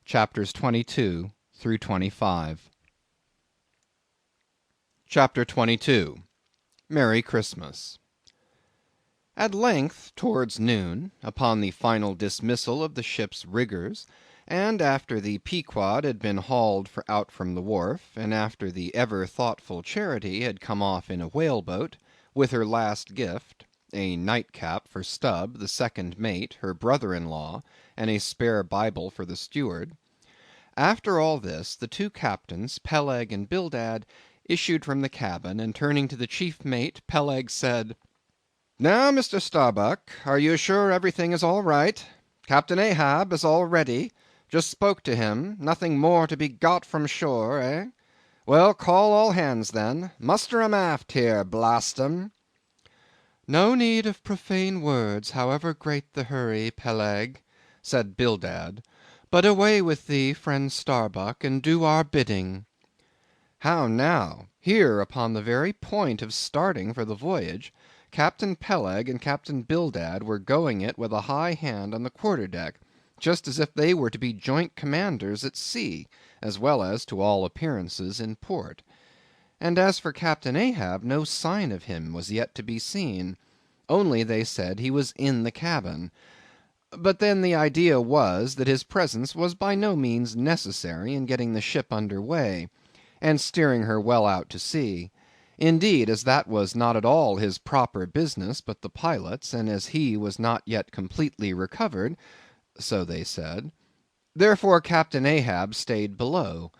Chapters 22 through 25. Chapter 22. Merry Christmas. At length, towards noon, upon the final dismissal of the ship's riggers, and after the Pequod had been hauled out from the wharf, and after the ever thoughtful Charity had come off in a whale-boat, with her last gift, a nightcap for Stubb, the second mate, her brother-in-law, and a spare Bible for the steward. After all this, the two captains, Peleg and Bildad, issued from the cabin, and turning to the chief mate, Peleg said, "Now, Mr. Starbuck, are you sure everything is all right? Captain Ahab is all ready. Just spoke to him. Nothing more to be got from shore, eh? Well, call all hands then. Muster 'em aft here, blast 'em." "No need of profane words, however great the hurry, Peleg," said Bildad. "But away with thee, friend Starbuck, and do our bidding." How now? Here, upon the very point of starting for the voyage, Captain Peleg and Captain Bildad were going it with a high hand on the quarter-deck, just as if they were to be joint commanders at sea, as well as, to all appearances, in port. And as for Captain Ahab, no sign of him was yet to be seen. Only, they said, he was in the cabin. But then the idea was, that his presence was by no means necessary in getting the ship under way, and steering her well out to sea. Indeed, as that was not at all his proper business, but the pilot's, and as he was not yet completely recovered, so they said, therefore Captain Ahab stayed below.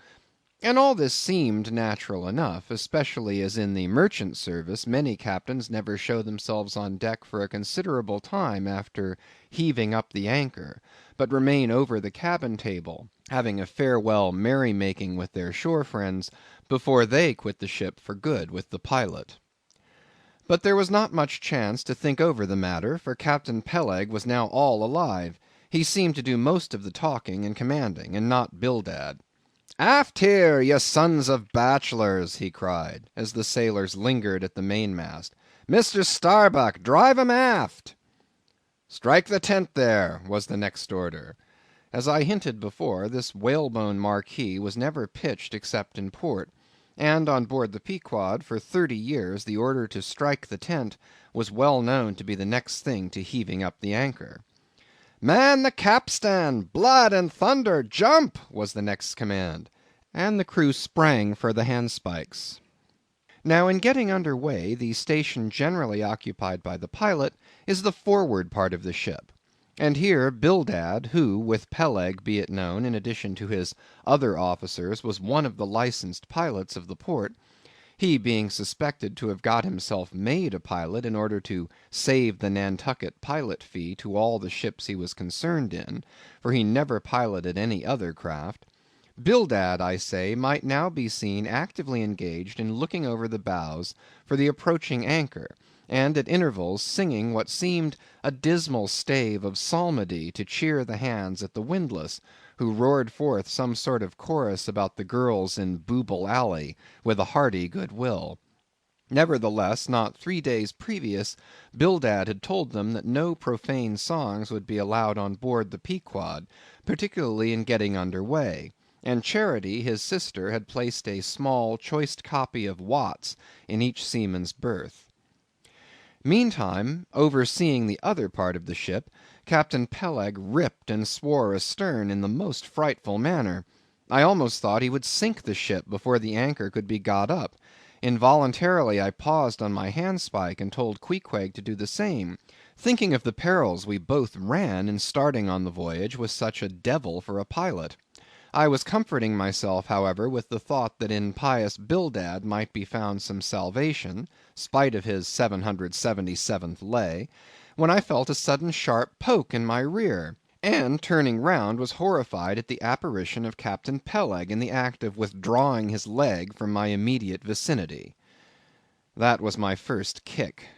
And all this seemed natural enough, especially as in the merchant service many captains never show themselves on deck for a considerable time after heaving up the anchor, but remain over the cabin table, having a farewell merry-making with their shore friends, before they quit the ship for good with the pilot. But there was not much chance to think over the matter, for Captain Peleg was now all alive. He seemed to do most of the talking and commanding, and not Bildad. "Aft here, ye sons of bachelors!" he cried, as the sailors lingered at the mainmast. "Mr. Starbuck, drive 'em aft!" "Strike the tent there," was the next order. As I hinted before, this whalebone marquee was never pitched except in port, and on board the Pequod for 30 years the order to strike the tent was well known to be the next thing to heaving up the anchor. "Man the capstan! Blood and thunder, jump!" was the next command, and the crew sprang for the handspikes. Now in getting under way, the station generally occupied by the pilot is the forward part of the ship. And here Bildad, who, with Peleg, be it known, in addition to his other officers, was one of the licensed pilots of the port, he being suspected to have got himself made a pilot in order to save the Nantucket pilot fee to all the ships he was concerned in, for he never piloted any other craft. Bildad, I say, might now be seen actively engaged in looking over the bows for the approaching anchor, and at intervals singing what seemed a dismal stave of psalmody to cheer the hands at the windlass, who roared forth some sort of chorus about the girls in Booble Alley, with a hearty good will. Nevertheless, not 3 days previous, Bildad had told them that no profane songs would be allowed on board the Pequod, particularly in getting under way, and Charity, his sister, had placed a small choice copy of Watts in each seaman's berth. Meantime, overseeing the other part of the ship, Captain Peleg ripped and swore astern in the most frightful manner. I almost thought he would sink the ship before the anchor could be got up. Involuntarily I paused on my handspike and told Queequeg to do the same, thinking of the perils we both ran in starting on the voyage with such a devil for a pilot. I was comforting myself, however, with the thought that in pious Bildad might be found some salvation, spite of his 777th lay, when I felt a sudden sharp poke in my rear, and turning round was horrified at the apparition of Captain Peleg in the act of withdrawing his leg from my immediate vicinity. That was my first kick.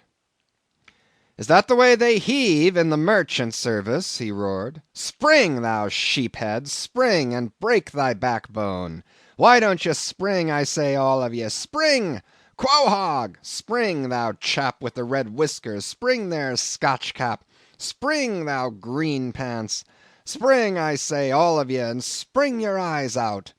"Is that the way they heave in the merchant service?" he roared. "Spring, thou sheephead, spring, and break thy backbone. Why don't ye spring, I say, all of ye? Spring! Quohog! Spring, thou chap with the red whiskers! Spring there, Scotch cap! Spring, thou green pants! Spring, I say, all of ye, and spring your eyes out."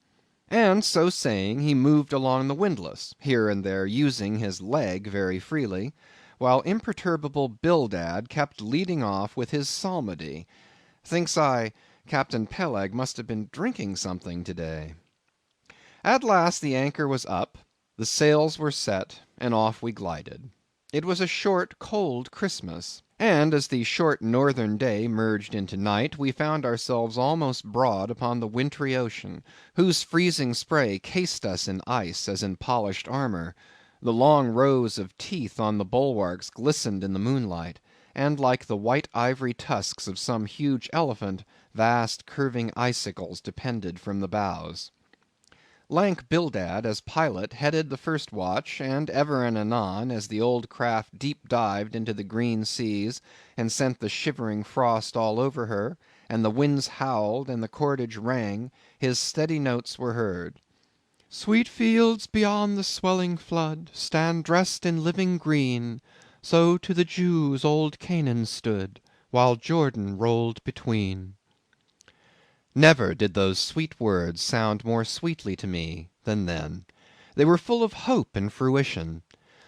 And so saying, he moved along the windlass, here and there using his leg very freely, while imperturbable Bildad kept leading off with his psalmody. Thinks I, Captain Peleg must have been drinking something to day. At last the anchor was up, the sails were set, and off we glided. It was a short, cold Christmas, and as the short northern day merged into night, we found ourselves almost broad upon the wintry ocean, whose freezing spray cased us in ice as in polished armor. The long rows of teeth on the bulwarks glistened in the moonlight, and like the white ivory tusks of some huge elephant, vast curving icicles depended from the bows. Lank Bildad, as pilot, headed the first watch, and ever and anon, as the old craft deep dived into the green seas, and sent the shivering frost all over her, and the winds howled, and the cordage rang, his steady notes were heard. "Sweet fields beyond the swelling flood stand dressed in living green, so to the Jews old Canaan stood, while Jordan rolled between." Never did those sweet words sound more sweetly to me than then. They were full of hope and fruition.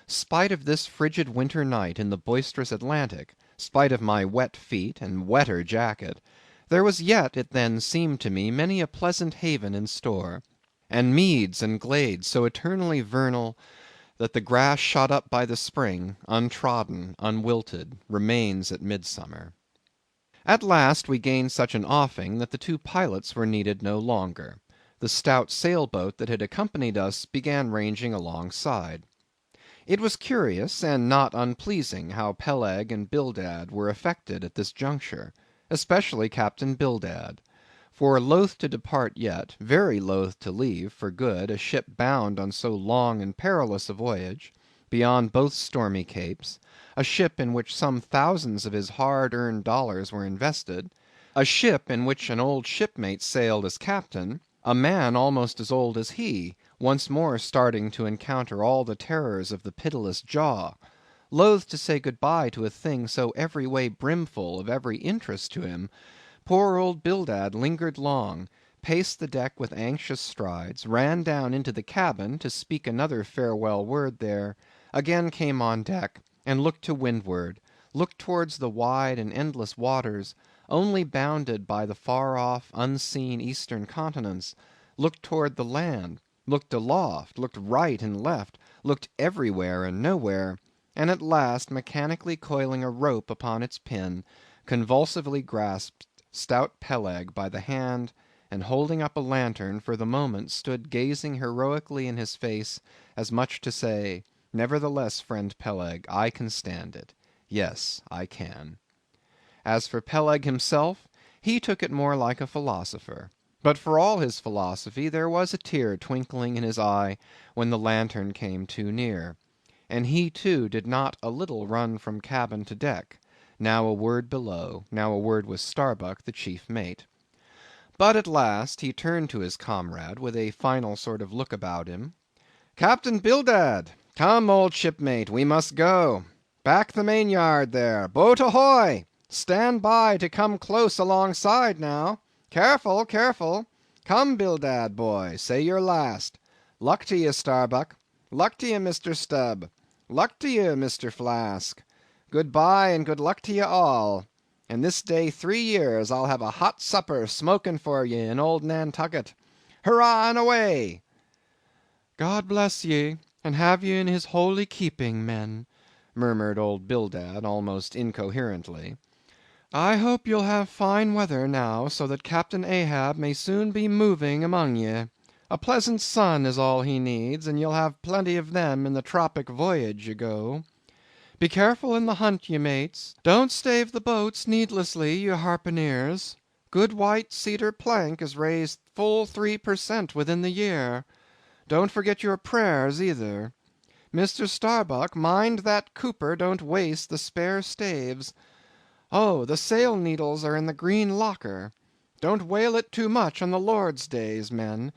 Spite of this frigid winter night in the boisterous Atlantic, spite of my wet feet and wetter jacket, there was yet, it then seemed to me, many a pleasant haven in store, and meads and glades so eternally vernal that the grass shot up by the spring, untrodden, unwilted, remains at midsummer. At last we gained such an offing that the two pilots were needed no longer. The stout sailboat that had accompanied us began ranging alongside. It was curious and not unpleasing how Peleg and Bildad were affected at this juncture, especially Captain Bildad; for loath to depart yet, very loath to leave, for good, a ship bound on so long and perilous a voyage, beyond both stormy capes, a ship in which some thousands of his hard‐earned dollars were invested, a ship in which an old shipmate sailed as captain, a man almost as old as he, once more starting to encounter all the terrors of the pitiless jaw; loath to say good‐bye to a thing so every way brimful of every interest to him, poor old Bildad lingered long, paced the deck with anxious strides, ran down into the cabin to speak another farewell word there, again came on deck, and looked to windward, looked towards the wide and endless waters, only bounded by the far off, unseen eastern continents, looked toward the land, looked aloft, looked right and left, looked everywhere and nowhere, and at last, mechanically coiling a rope upon its pin, convulsively grasped stout Peleg by the hand, and holding up a lantern, for the moment stood gazing heroically in his face, as much to say, "Nevertheless, friend Peleg, I can stand it. Yes, I can." As for Peleg himself, he took it more like a philosopher; but for all his philosophy, there was a tear twinkling in his eye when the lantern came too near; and he too did not a little run from cabin to deck, now a word below, now a word with Starbuck, the chief mate. But at last he turned to his comrade with a final sort of look about him. "Captain Bildad! Come, old shipmate, we must go. Back the main yard there. Boat ahoy! Stand by to come close alongside now. Careful, careful. Come, Bildad, boy, say your last. Luck to ye, Starbuck. Luck to ye, Mr. Stubb. Luck to ye, Mr. Flask. Good bye and good luck to ye all. And this day 3 years I'll have a hot supper smoking for ye in old Nantucket. Hurrah and away!" "God bless ye, and have ye in his holy keeping, men," murmured old Bildad almost incoherently. "I hope you'll have fine weather now, so that Captain Ahab may soon be moving among ye. A pleasant sun is all he needs, and you'll have plenty of them in the tropic voyage ye go. Be careful in the hunt, ye mates. Don't stave the boats needlessly, ye harpooneers. Good white cedar plank is raised full 3 per cent. within the year. Don't forget your prayers either. Mr. Starbuck, mind that cooper don't waste the spare staves. Oh, the sail needles are in the green locker. Don't whale it too much on the Lord's days, men.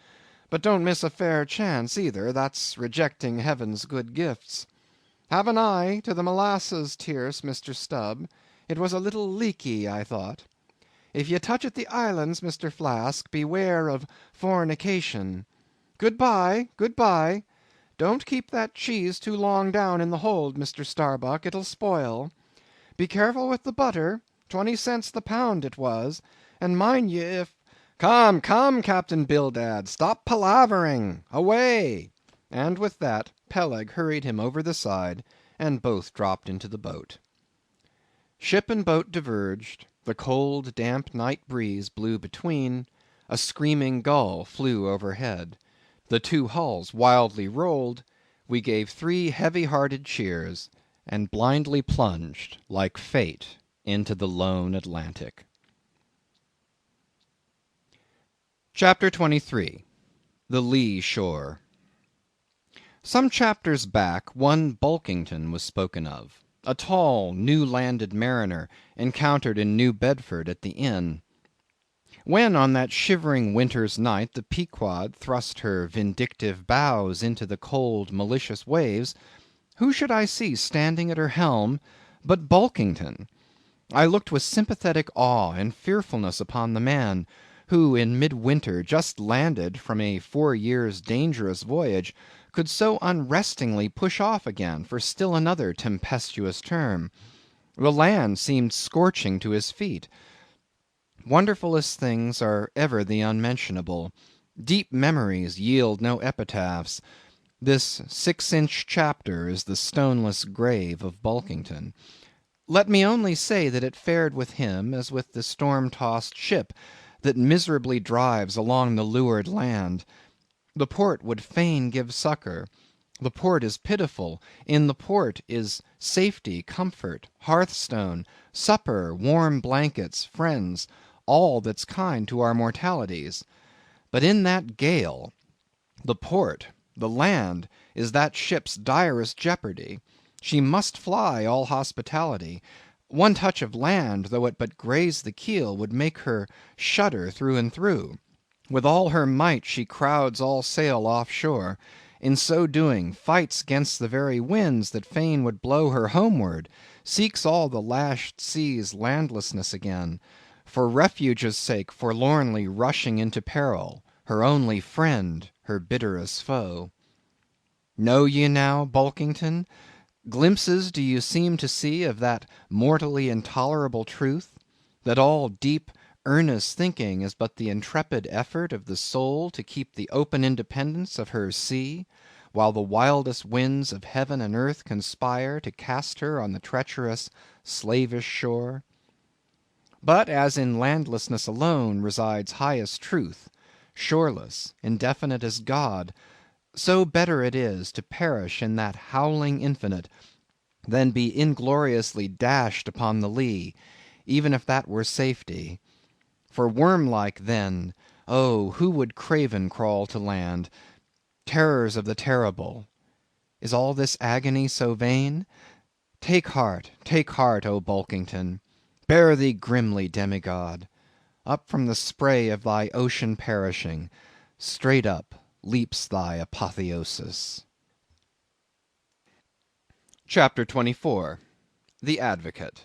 But don't miss a fair chance either, that's rejecting heaven's good gifts. Have an eye to the molasses tierce, Mr. Stubb. It was a little leaky, I thought. If ye touch at the islands, Mr. Flask, beware of fornication. Good-bye, good-bye. Don't keep that cheese too long down in the hold, Mr. Starbuck, it'll spoil. Be careful with the butter, 20 cents the pound it was, and mind ye if— Come, come, Captain Bildad, stop palavering, away! And with that, Peleg hurried him over the side, and both dropped into the boat. Ship and boat diverged, the cold, damp night breeze blew between, a screaming gull flew overhead, the two hulls wildly rolled, we gave 3 heavy-hearted cheers, and blindly plunged, like fate, into the lone Atlantic. Chapter 23. The Lee Shore. Some chapters back, one Bulkington was spoken of, a tall, new-landed mariner, encountered in New Bedford at the inn. When on that shivering winter's night the Pequod thrust her vindictive bows into the cold, malicious waves, who should I see standing at her helm but Bulkington? I looked with sympathetic awe and fearfulness upon the man, who in midwinter, just landed from a 4 years' dangerous voyage, could so unrestingly push off again for still another tempestuous term. The land seemed scorching to his feet. Wonderfulest things are ever the unmentionable. Deep memories yield no epitaphs. This 6-inch chapter is the stoneless grave of Bulkington. Let me only say that it fared with him as with the storm-tossed ship that miserably drives along the leeward land. The port would fain give succor. The port is pitiful. In the port is safety, comfort, hearthstone, supper, warm blankets, friends, all that's kind to our mortalities. But in that gale, the port, the land, is that ship's direst jeopardy. She must fly all hospitality. One touch of land, though it but graze the keel, would make her shudder through and through. With all her might she crowds all sail off shore. In so doing, fights against the very winds that fain would blow her homeward, seeks all the lashed sea's landlessness again, for refuge's sake forlornly rushing into peril, her only friend, her bitterest foe. Know ye now, Bulkington? Glimpses do you seem to see of that mortally intolerable truth, that all deep, earnest thinking is but the intrepid effort of the soul to keep the open independence of her sea, while the wildest winds of heaven and earth conspire to cast her on the treacherous, slavish shore? But as in landlessness alone resides highest truth, shoreless, indefinite as God, so better it is to perish in that howling infinite, than be ingloriously dashed upon the lee, even if that were safety. For worm-like then, oh, who would craven crawl to land? Terrors of the terrible! Is all this agony so vain? Take heart, O Bulkington! Bear thee grimly, demigod! Up from the spray of thy ocean perishing, straight up leaps thy apotheosis. Chapter 24. The Advocate.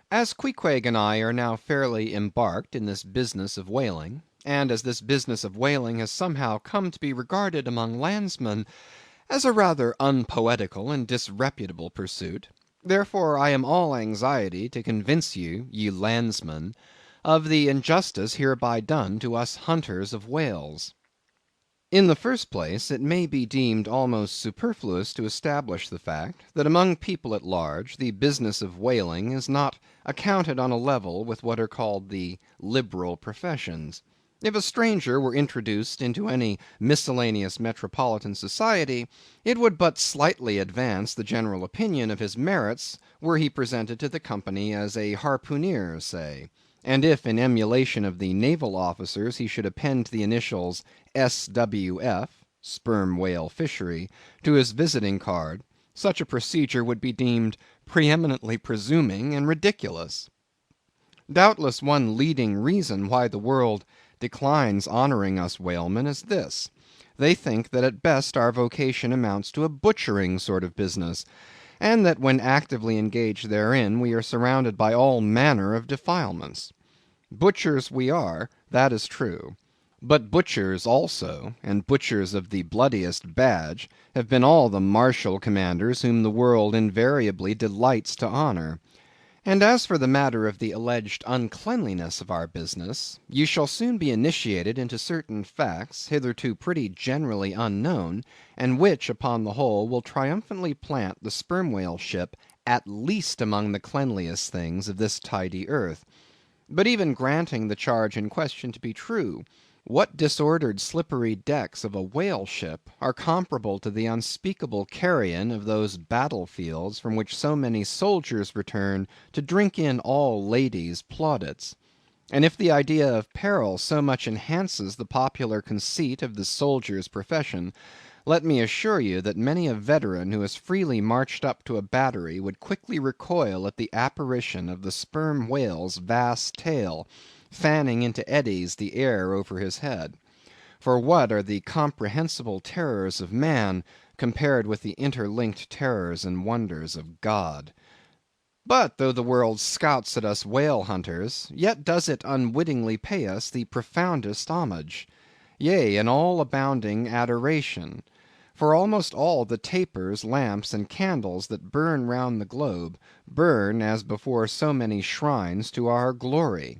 As Queequeg and I are now fairly embarked in this business of whaling, and as this business of whaling has somehow come to be regarded among landsmen as a rather unpoetical and disreputable pursuit, therefore I am all anxiety to convince you, ye landsmen, of the injustice hereby done to us hunters of whales. In the first place, it may be deemed almost superfluous to establish the fact, that among people at large, the business of whaling is not accounted on a level with what are called the liberal professions. If a stranger were introduced into any miscellaneous metropolitan society, it would but slightly advance the general opinion of his merits were he presented to the company as a harpooneer, say; and if in emulation of the naval officers he should append the initials S.W.F. (Sperm Whale Fishery) to his visiting card, such a procedure would be deemed preeminently presuming and ridiculous. Doubtless one leading reason why the world declines honoring us whalemen is this: they think that at best our vocation amounts to a butchering sort of business, and that when actively engaged therein we are surrounded by all manner of defilements. Butchers we are, that is true. But butchers also, and butchers of the bloodiest badge, have been all the martial commanders whom the world invariably delights to honor. And as for the matter of the alleged uncleanliness of our business, you shall soon be initiated into certain facts, hitherto pretty generally unknown, and which, upon the whole, will triumphantly plant the Sperm Whale ship at least among the cleanliest things of this tidy earth. But even granting the charge in question to be true, what disordered slippery decks of a whale ship are comparable to the unspeakable carrion of those battle fields from which so many soldiers return to drink in all ladies' plaudits? And if the idea of peril so much enhances the popular conceit of the soldier's profession, let me assure you that many a veteran who has freely marched up to a battery would quickly recoil at the apparition of the sperm whale's vast tail, fanning into eddies the air over his head. For what are the comprehensible terrors of man compared with the interlinked terrors and wonders of God? But though the world scouts at us whale hunters, yet does it unwittingly pay us the profoundest homage, yea, an all abounding adoration. For almost all the tapers, lamps, and candles that burn round the globe, burn as before so many shrines to our glory.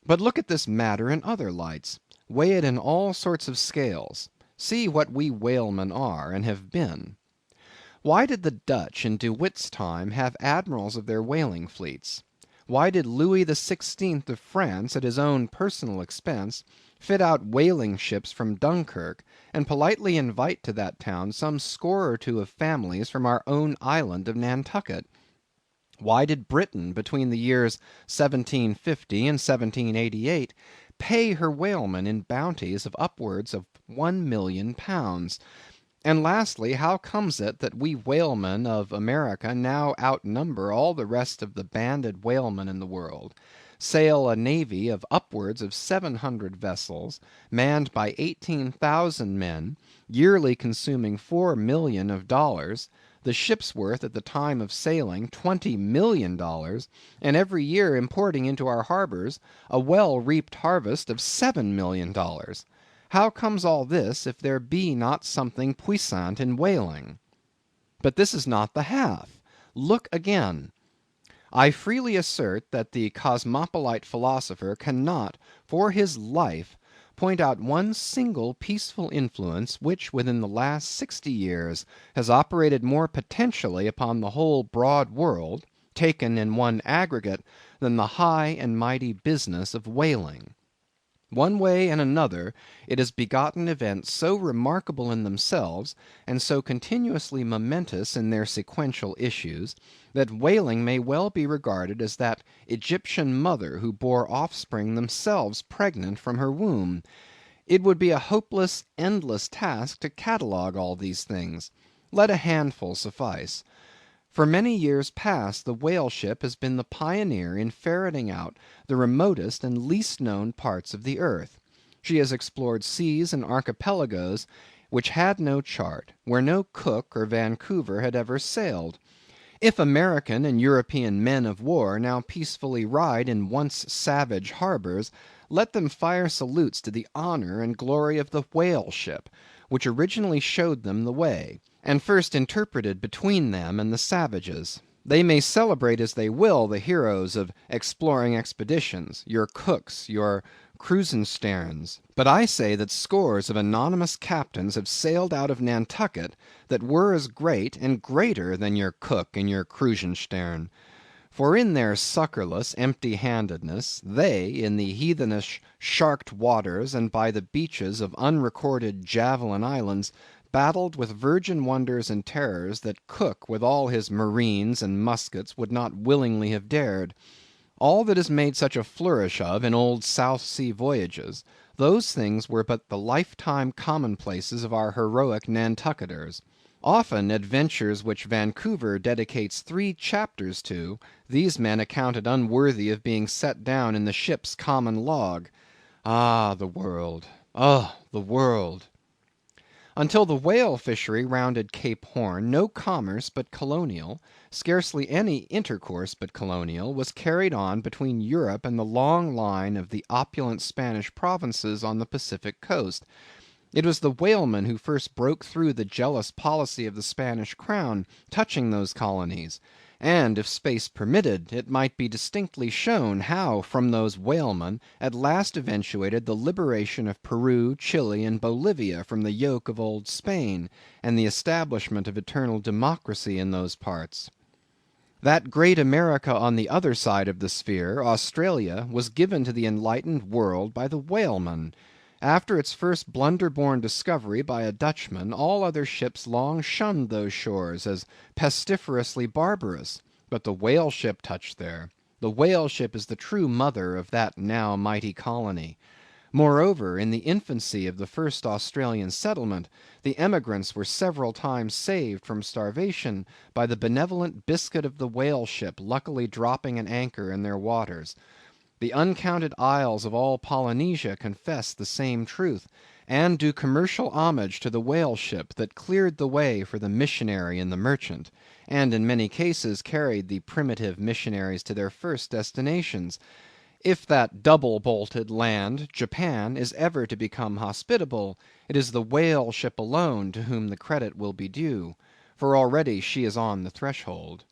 But look at this matter in other lights. Weigh it in all sorts of scales. See what we whalemen are, and have been. Why did the Dutch in De Witt's time have admirals of their whaling fleets? Why did Louis XVI of France, at his own personal expense, fit out whaling ships from Dunkirk, and politely invite to that town some score or two of families from our own island of Nantucket? Why did Britain, between the years 1750 and 1788, pay her whalemen in bounties of upwards of £1,000,000? And lastly, how comes it that we whalemen of America now outnumber all the rest of the banded whalemen in the world, sail a navy of upwards of 700 vessels, manned by 18,000 men, yearly consuming $4,000,000 of dollars, the ship's worth at the time of sailing $20,000,000, and every year importing into our harbors a well-reaped harvest of $7,000,000? How comes all this, if there be not something puissant in whaling? But this is not the half. Look again. I freely assert that the cosmopolite philosopher cannot, for his life, point out one single peaceful influence which within the last 60 years has operated more potentially upon the whole broad world, taken in one aggregate, than the high and mighty business of whaling. One way and another, it has begotten events so remarkable in themselves, and so continuously momentous in their sequential issues, that whaling may well be regarded as that Egyptian mother who bore offspring themselves pregnant from her womb. It would be a hopeless, endless task to catalogue all these things. Let a handful suffice. For many years past the whale ship has been the pioneer in ferreting out the remotest and least known parts of the earth. She has explored seas and archipelagos which had no chart, where no Cook or Vancouver had ever sailed. If American and European men of war now peacefully ride in once savage harbors, let them fire salutes to the honor and glory of the whale ship, which originally showed them the way, and first interpreted between them and the savages. They may celebrate as they will the heroes of exploring expeditions, your Cooks, your Krusensterns, but I say that scores of anonymous captains have sailed out of Nantucket that were as great and greater than your Cook and your Krusenstern. For in their succorless empty-handedness, they, in the heathenish sharked waters and by the beaches of unrecorded javelin islands, battled with virgin wonders and terrors that Cook with all his marines and muskets would not willingly have dared. All that is made such a flourish of in old South Sea voyages, those things were but the lifetime commonplaces of our heroic Nantucketers. Often adventures which Vancouver dedicates 3 chapters to, these men accounted unworthy of being set down in the ship's common log. Ah, the world! Oh, the world! Until the whale fishery rounded Cape Horn, no commerce but colonial, scarcely any intercourse but colonial, was carried on between Europe and the long line of the opulent Spanish provinces on the Pacific coast. It was the whalemen who first broke through the jealous policy of the Spanish crown touching those colonies; and if space permitted, it might be distinctly shown how from those whalemen at last eventuated the liberation of Peru, Chili, and Bolivia from the yoke of old Spain, and the establishment of eternal democracy in those parts. That great America on the other side of the sphere, Australia, was given to the enlightened world by the whalemen. After its first blunder-born discovery by a Dutchman, all other ships long shunned those shores as pestiferously barbarous; but the whale ship touched there. The whale ship is the true mother of that now mighty colony. Moreover, in the infancy of the first Australian settlement, the emigrants were several times saved from starvation by the benevolent biscuit of the whale ship luckily dropping an anchor in their waters. The uncounted isles of all Polynesia confess the same truth, and do commercial homage to the whale ship that cleared the way for the missionary and the merchant, and in many cases carried the primitive missionaries to their first destinations. If that double-bolted land, Japan, is ever to become hospitable, it is the whale ship alone to whom the credit will be due, for already she is on the threshold.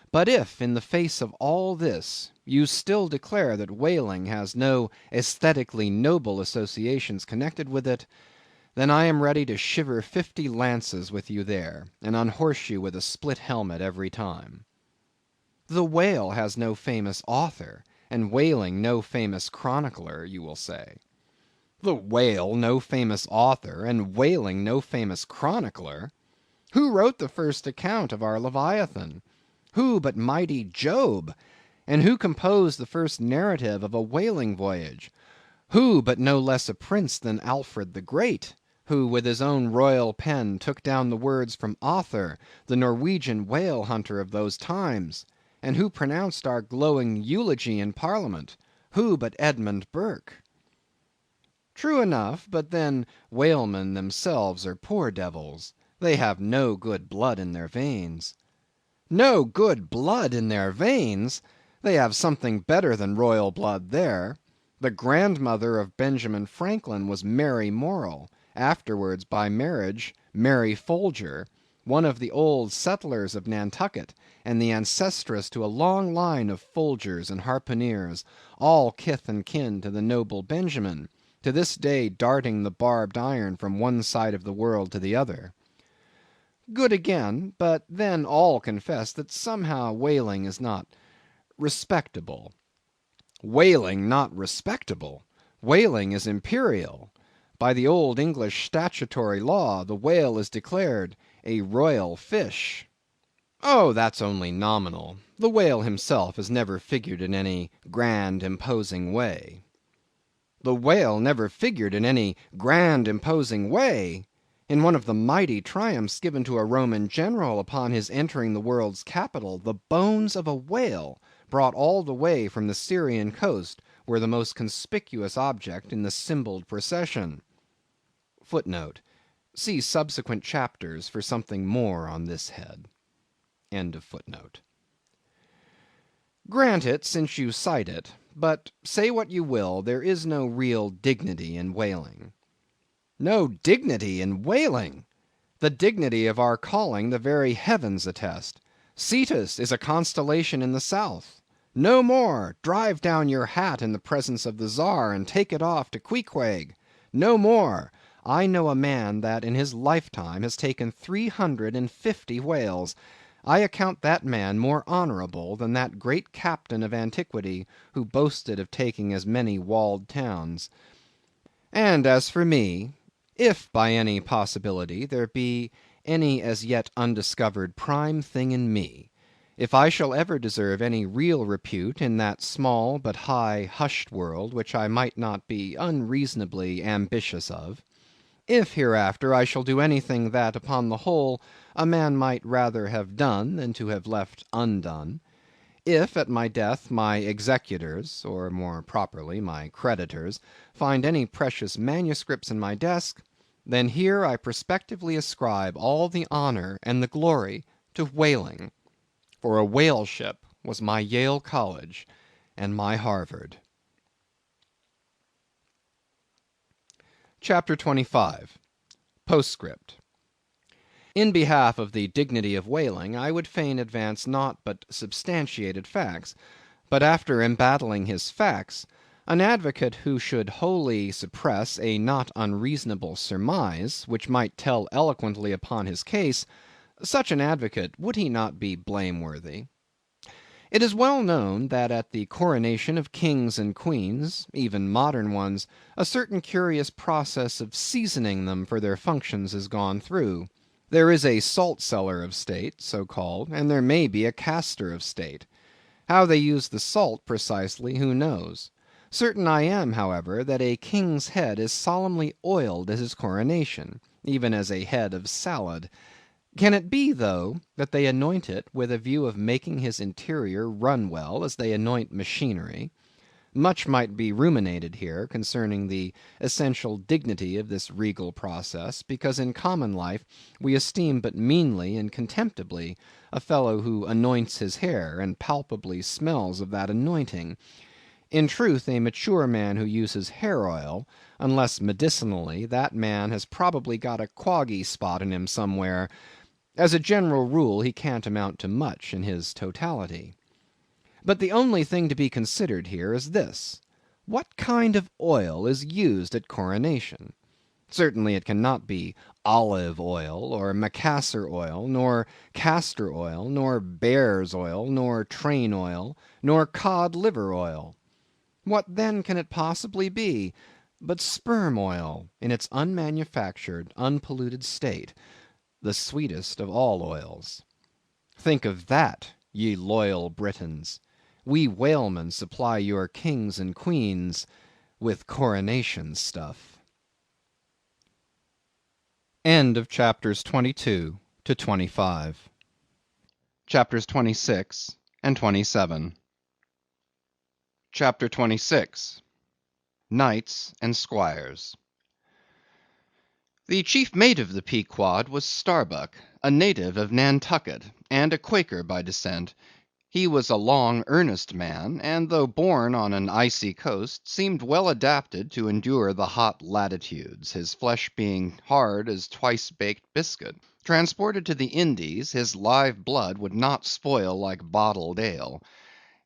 But if, in the face of all this, you still declare that whaling has no aesthetically noble associations connected with it, then I am ready to shiver 50 lances with you there, and unhorse you with a split helmet every time. The whale has no famous author, and whaling no famous chronicler, you will say. The whale no famous author, and whaling no famous chronicler? Who wrote the first account of our Leviathan? Who but mighty Job? And who composed the first narrative of a whaling voyage? Who but no less a prince than Alfred the Great, who with his own royal pen took down the words from Other, the Norwegian whale hunter of those times? And who pronounced our glowing eulogy in Parliament? Who but Edmund Burke? True enough, but then whalemen themselves are poor devils. They have no good blood in their veins. No good blood in their veins! They have something better than royal blood there. The grandmother of Benjamin Franklin was Mary Morrel, afterwards by marriage Mary Folger, one of the old settlers of Nantucket, and the ancestress to a long line of Folgers and harpooneers, all kith and kin to the noble Benjamin, to this day darting the barbed iron from one side of the world to the other. Good again, but then all confess that somehow whaling is not respectable. Whaling not respectable! Whaling is imperial. By the old English statutory law, the whale is declared a royal fish. Oh, that's only nominal. The whale himself has never figured in any grand imposing way. The whale never figured in any grand imposing way! In one of the mighty triumphs given to a Roman general upon his entering the world's capital, the bones of a whale, brought all the way from the Syrian coast, were the most conspicuous object in the symboled procession. Footnote: see subsequent chapters for something more on this head. End of footnote. Grant it, since you cite it, but say what you will, there is no real dignity in whaling. No dignity in whaling! The dignity of our calling the very heavens attest. Cetus is a constellation in the south. No more! Drive down your hat in the presence of the Czar, and take it off to Queequeg. No more! I know a man that in his lifetime has taken 350 whales. I account that man more honorable than that great captain of antiquity who boasted of taking as many walled towns. And as for me, if by any possibility there be any as yet undiscovered prime thing in me, if I shall ever deserve any real repute in that small but high hushed world which I might not be unreasonably ambitious of, if hereafter I shall do anything that, upon the whole, a man might rather have done than to have left undone, if at my death my executors, or more properly my creditors, find any precious manuscripts in my desk, then here I prospectively ascribe all the honor and the glory to whaling, for a whale ship was my Yale College and my Harvard. Chapter 25. Postscript. In behalf of the dignity of whaling, I would fain advance not but substantiated facts, but after embattling his facts, an advocate who should wholly suppress a not unreasonable surmise, which might tell eloquently upon his case, such an advocate, would he not be blameworthy? It is well known that at the coronation of kings and queens, even modern ones, a certain curious process of seasoning them for their functions is gone through. There is a salt cellar of state, so called, and there may be a castor of state. How they use the salt precisely, who knows? Certain I am, however, that a king's head is solemnly oiled at his coronation, even as a head of salad. Can it be, though, that they anoint it with a view of making his interior run well, as they anoint machinery? Much might be ruminated here concerning the essential dignity of this regal process, because in common life we esteem but meanly and contemptibly a fellow who anoints his hair, and palpably smells of that anointing. In truth, a mature man who uses hair oil, unless medicinally, that man has probably got a quoggy spot in him somewhere. As a general rule, he can't amount to much in his totality. But the only thing to be considered here is this: what kind of oil is used at coronation? Certainly it cannot be olive oil, or Macassar oil, nor castor oil, nor bear's oil, nor train oil, nor cod liver oil. What then can it possibly be but sperm oil in its unmanufactured, unpolluted state, the sweetest of all oils? Think of that, ye loyal Britons! We whalemen supply your kings and queens with coronation stuff. End of chapters 22 to 25. Chapters 26 and 27. Chapter 26. Knights and Squires. The chief mate of the Pequod was Starbuck, a native of Nantucket, and a Quaker by descent. He was a long, earnest man, and though born on an icy coast, seemed well adapted to endure the hot latitudes, his flesh being hard as twice-baked biscuit. Transported to the Indies, his live blood would not spoil like bottled ale.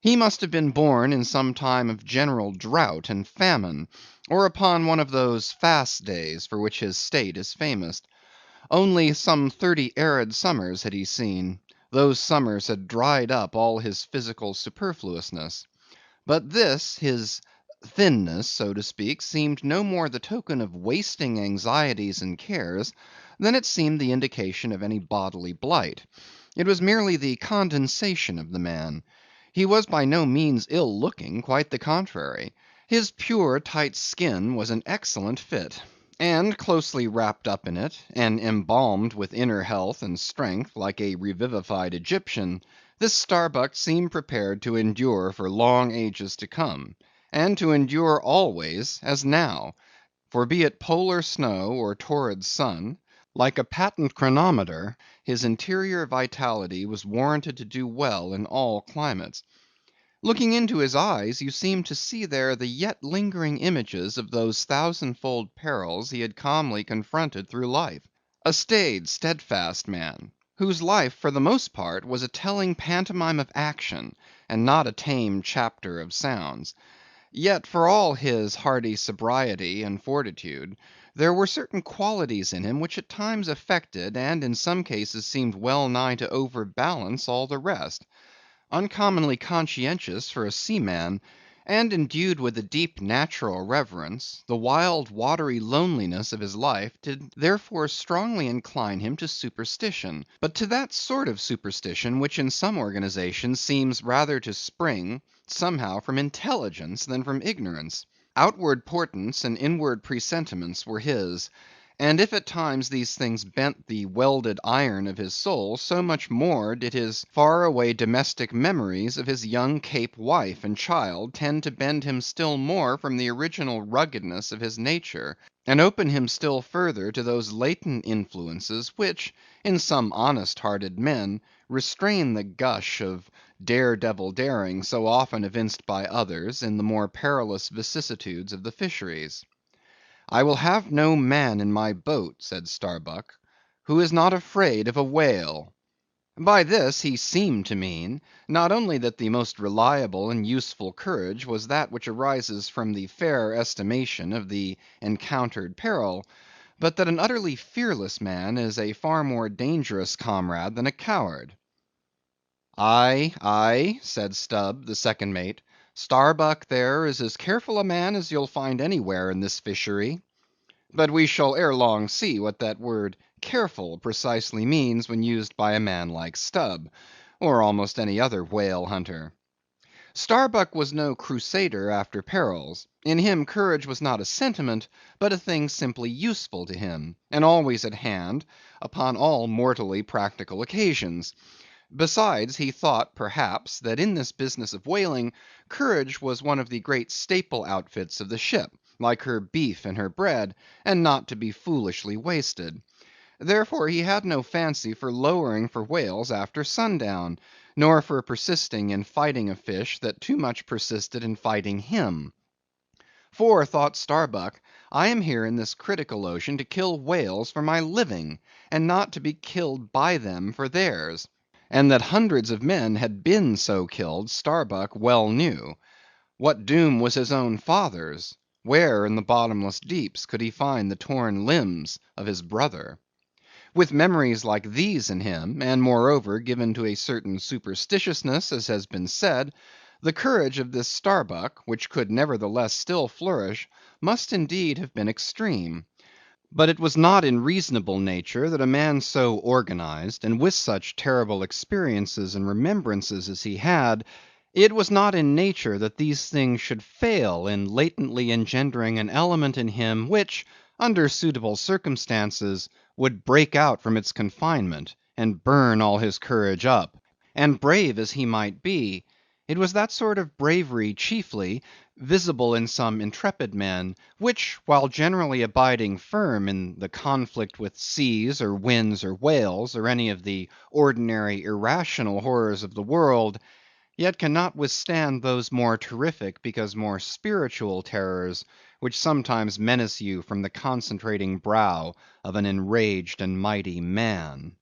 He must have been born in some time of general drought and famine, or upon one of those fast days for which his state is famous. Only some 30 arid summers had he seen. Those summers had dried up all his physical superfluousness. But this, his thinness, so to speak, seemed no more the token of wasting anxieties and cares, than it seemed the indication of any bodily blight. It was merely the condensation of the man. He was by no means ill looking, quite the contrary. His pure, tight skin was an excellent fit. And closely wrapped up in it, and embalmed with inner health and strength, like a revivified Egyptian, this Starbuck seemed prepared to endure for long ages to come, and to endure always as now; for be it polar snow or torrid sun, like a patent chronometer, his interior vitality was warranted to do well in all climates. Looking into his eyes, you seemed to see there the yet lingering images of those thousandfold perils he had calmly confronted through life. A staid, steadfast man, whose life for the most part was a telling pantomime of action, and not a tame chapter of sounds. Yet for all his hardy sobriety and fortitude, there were certain qualities in him which at times affected, and in some cases seemed well nigh to overbalance all the rest. Uncommonly conscientious for a seaman, and endued with a deep natural reverence, the wild watery loneliness of his life did therefore strongly incline him to superstition, but to that sort of superstition which in some organizations seems rather to spring, somehow, from intelligence than from ignorance. Outward portents and inward presentiments were his, And if at times these things bent the welded iron of his soul, so much more did his far away domestic memories of his young Cape wife and child tend to bend him still more from the original ruggedness of his nature, and open him still further to those latent influences which, in some honest hearted men, restrain the gush of dare devil daring so often evinced by others in the more perilous vicissitudes of the fisheries. "I will have no man in my boat," said Starbuck, "who is not afraid of a whale." By this he seemed to mean, not only that the most reliable and useful courage was that which arises from the fair estimation of the encountered peril, but that an utterly fearless man is a far more dangerous comrade than a coward. "Aye, aye," said Stubb, the second mate, "Starbuck there is as careful a man as you'll find anywhere in this fishery. But we shall ere long see what that word careful precisely means when used by a man like Stubb, or almost any other whale hunter. Starbuck was no crusader after perils. In him courage was not a sentiment, but a thing simply useful to him, and always at hand upon all mortally practical occasions. Besides, he thought, perhaps, that in this business of whaling, courage was one of the great staple outfits of the ship, like her beef and her bread, and not to be foolishly wasted. Therefore he had no fancy for lowering for whales after sundown, nor for persisting in fighting a fish that too much persisted in fighting him. For, thought Starbuck, I am here in this critical ocean to kill whales for my living, and not to be killed by them for theirs. And that hundreds of men had been so killed, Starbuck well knew. What doom was his own father's? Where in the bottomless deeps could he find the torn limbs of his brother? With memories like these in him, and moreover given to a certain superstitiousness, as has been said, the courage of this Starbuck, which could nevertheless still flourish, must indeed have been extreme. But it was not in reasonable nature that a man so organized, and with such terrible experiences and remembrances as he had, it was not in nature that these things should fail in latently engendering an element in him which, under suitable circumstances, would break out from its confinement, and burn all his courage up. And brave as he might be, it was that sort of bravery chiefly, visible in some intrepid men, which, while generally abiding firm in the conflict with seas, or winds, or whales, or any of the ordinary irrational horrors of the world, yet cannot withstand those more terrific because more spiritual terrors, which sometimes menace you from the concentrating brow of an enraged and mighty man.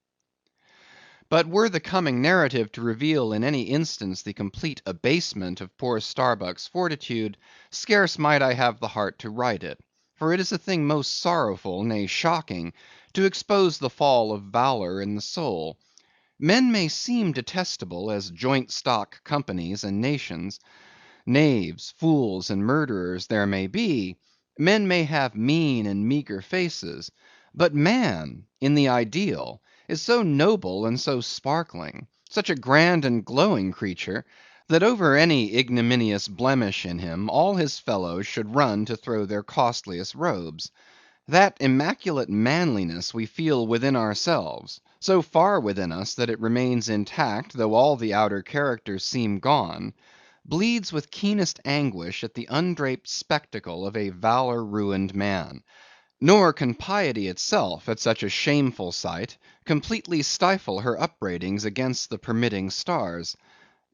But were the coming narrative to reveal in any instance the complete abasement of poor Starbuck's fortitude, scarce might I have the heart to write it. For it is a thing most sorrowful, nay shocking, to expose the fall of valor in the soul. Men may seem detestable as joint stock companies and nations. Knaves, fools, and murderers there may be. Men may have mean and meager faces. But man, in the ideal, is so noble and so sparkling, such a grand and glowing creature, that over any ignominious blemish in him, all his fellows should run to throw their costliest robes. That immaculate manliness we feel within ourselves, so far within us that it remains intact though all the outer characters seem gone, bleeds with keenest anguish at the undraped spectacle of a valor ruined man. Nor can piety itself, at such a shameful sight, completely stifle her upbraidings against the permitting stars.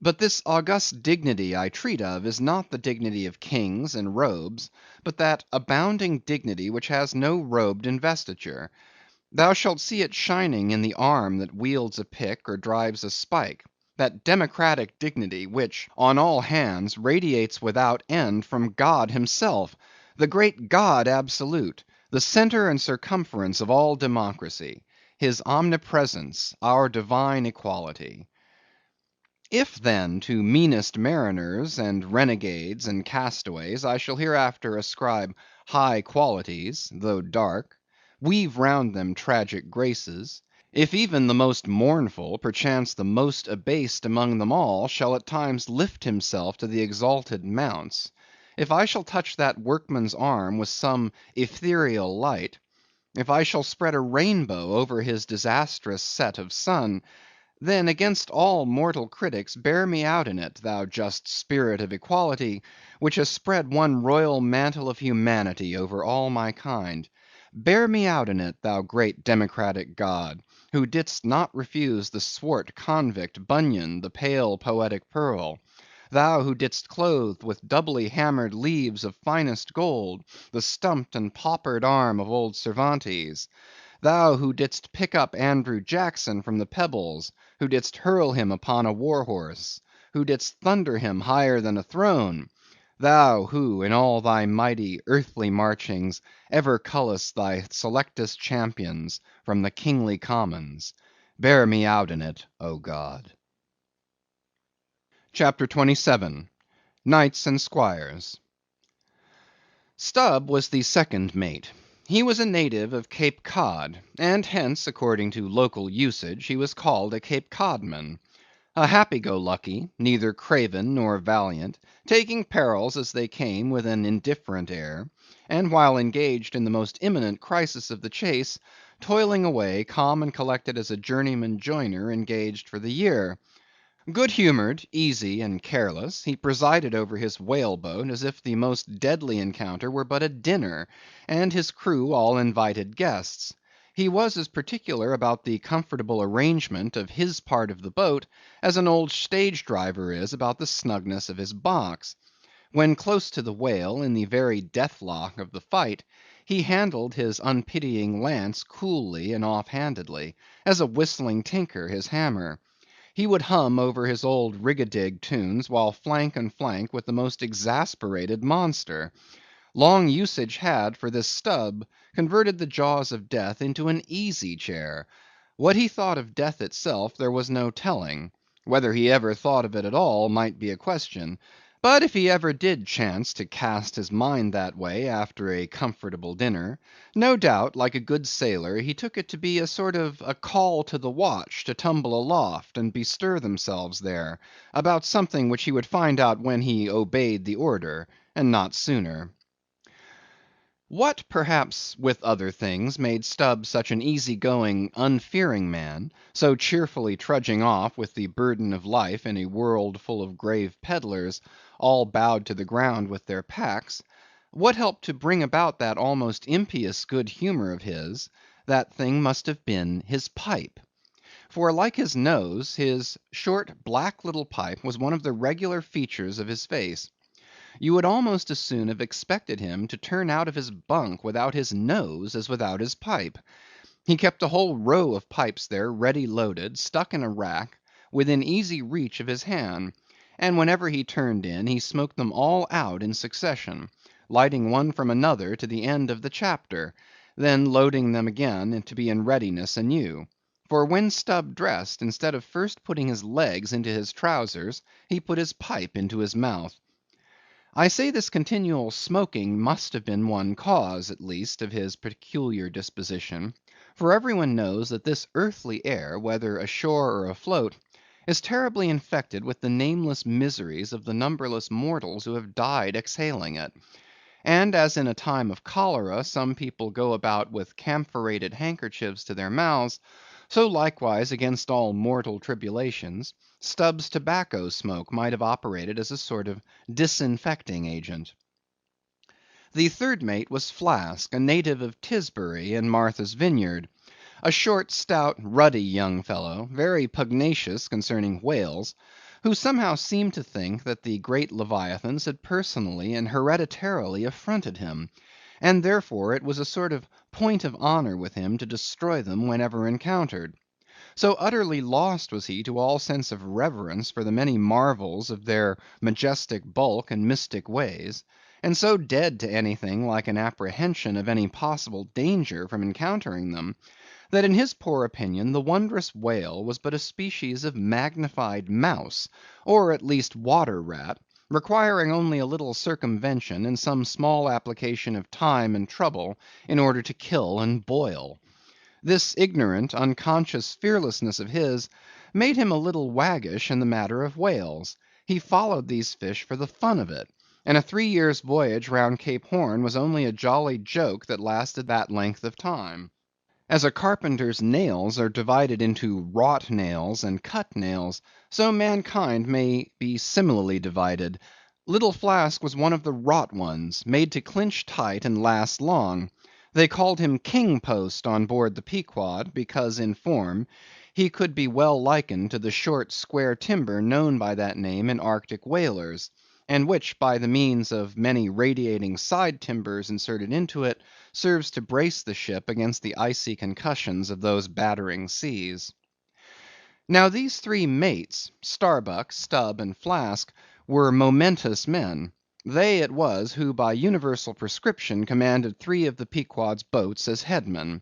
But this august dignity I treat of is not the dignity of kings and robes, but that abounding dignity which has no robed investiture. Thou shalt see it shining in the arm that wields a pick or drives a spike; that democratic dignity which, on all hands, radiates without end from God himself, the great God absolute, the center and circumference of all democracy; his omnipresence, our divine equality. If then to meanest mariners, and renegades, and castaways, I shall hereafter ascribe high qualities, though dark, weave round them tragic graces; if even the most mournful, perchance the most abased among them all, shall at times lift himself to the exalted mounts; if I shall touch that workman's arm with some ethereal light, if I shall spread a rainbow over his disastrous set of sun, then against all mortal critics bear me out in it, thou just spirit of equality, which has spread one royal mantle of humanity over all my kind. Bear me out in it, thou great democratic God, who didst not refuse the swart convict Bunyan the pale poetic pearl. Thou who didst clothe with doubly hammered leaves of finest gold the stumped and paupered arm of old Cervantes. Thou who didst pick up Andrew Jackson from the pebbles, who didst hurl him upon a war horse, who didst thunder him higher than a throne; thou who, in all thy mighty earthly marchings, ever cullest thy selectest champions from the kingly commons; bear me out in it, O God. CHAPTER 27. Knights and Squires. Stubb was the second mate. He was a native of Cape Cod, and hence, according to local usage, he was called a Cape Codman. A happy-go-lucky, neither craven nor valiant, taking perils as they came with an indifferent air, and while engaged in the most imminent crisis of the chase, toiling away calm and collected as a journeyman joiner engaged for the year. Good humored, easy, and careless, he presided over his whale boat as if the most deadly encounter were but a dinner, and his crew all invited guests. He was as particular about the comfortable arrangement of his part of the boat as an old stage driver is about the snugness of his box. When close to the whale, in the very deathlock of the fight, he handled his unpitying lance coolly and off-handedly, as a whistling tinker his hammer. He would hum over his old rig-a-dig tunes while flank and flank with the most exasperated monster. Long usage had, for this Stubb, converted the jaws of death into an easy chair. What he thought of death itself there was no telling. Whether he ever thought of it at all might be a question. But if he ever did chance to cast his mind that way after a comfortable dinner, no doubt, like a good sailor, he took it to be a sort of a call to the watch to tumble aloft and bestir themselves there, about something which he would find out when he obeyed the order, and not sooner. What, perhaps, with other things, made Stubb such an easy-going, unfearing man, so cheerfully trudging off with the burden of life in a world full of grave peddlers, all bowed to the ground with their packs; what helped to bring about that almost impious good humor of his; that thing must have been his pipe. For like his nose, his short black little pipe was one of the regular features of his face. You would almost as soon have expected him to turn out of his bunk without his nose as without his pipe. He kept a whole row of pipes there ready loaded, stuck in a rack, within easy reach of his hand; and whenever he turned in, he smoked them all out in succession, lighting one from another to the end of the chapter, then loading them again to be in readiness anew. For when Stubb dressed, instead of first putting his legs into his trousers, he put his pipe into his mouth. I say this continual smoking must have been one cause, at least, of his peculiar disposition; for every one knows that this earthly air, whether ashore or afloat, is terribly infected with the nameless miseries of the numberless mortals who have died exhaling it. And as in a time of cholera some people go about with camphorated handkerchiefs to their mouths, so likewise against all mortal tribulations, Stubb's tobacco smoke might have operated as a sort of disinfecting agent. The third mate was Flask, a native of Tisbury in Martha's Vineyard; a short, stout, ruddy young fellow, very pugnacious concerning whales, who somehow seemed to think that the great leviathans had personally and hereditarily affronted him, and therefore it was a sort of point of honor with him to destroy them whenever encountered. So utterly lost was he to all sense of reverence for the many marvels of their majestic bulk and mystic ways, and so dead to anything like an apprehension of any possible danger from encountering them, that in his poor opinion the wondrous whale was but a species of magnified mouse, or at least water rat, requiring only a little circumvention and some small application of time and trouble in order to kill and boil. This ignorant, unconscious fearlessness of his, made him a little waggish in the matter of whales. He followed these fish for the fun of it, and a 3 years' voyage round Cape Horn was only a jolly joke that lasted that length of time. As a carpenter's nails are divided into wrought nails and cut nails, so mankind may be similarly divided. Little Flask was one of the wrought ones, made to clinch tight and last long. They called him King Post on board the Pequod, because in form he could be well likened to the short square timber known by that name in Arctic whalers, and which by the means of many radiating side timbers inserted into it, serves to brace the ship against the icy concussions of those battering seas. Now these three mates, Starbuck, Stubb, and Flask, were momentous men. They it was who by universal prescription commanded three of the Pequod's boats as headmen,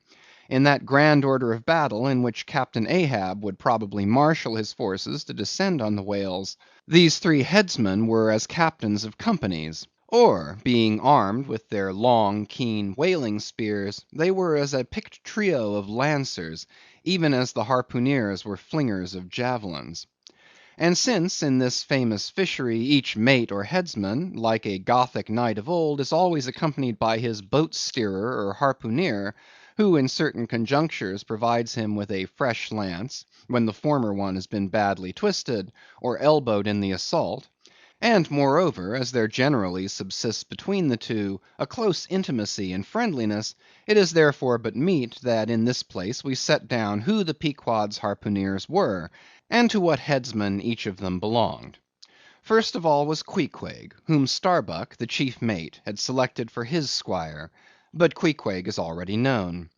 in that grand order of battle in which Captain Ahab would probably marshal his forces to descend on the whales. These three headsmen were as captains of companies; or, being armed with their long, keen whaling spears, they were as a picked trio of lancers, even as the harpooneers were flingers of javelins. And since, in this famous fishery, each mate or headsman, like a Gothic knight of old, is always accompanied by his boat steerer or harpooneer, who in certain conjunctures provides him with a fresh lance, when the former one has been badly twisted, or elbowed in the assault; and moreover, as there generally subsists between the two a close intimacy and friendliness, it is therefore but meet that in this place we set down who the Pequod's harpooneers were, and to what headsman each of them belonged. First of all was Queequeg, whom Starbuck, the chief mate, had selected for his squire; but Queequeg is already known.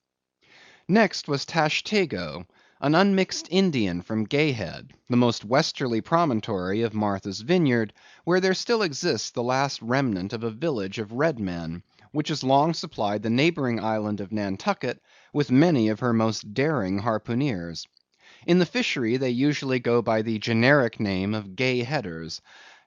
Next was Tashtego, an unmixed Indian from Gay Head, the most westerly promontory of Martha's Vineyard, where there still exists the last remnant of a village of red men, which has long supplied the neighboring island of Nantucket with many of her most daring harpooneers. In the fishery they usually go by the generic name of Gay Headers.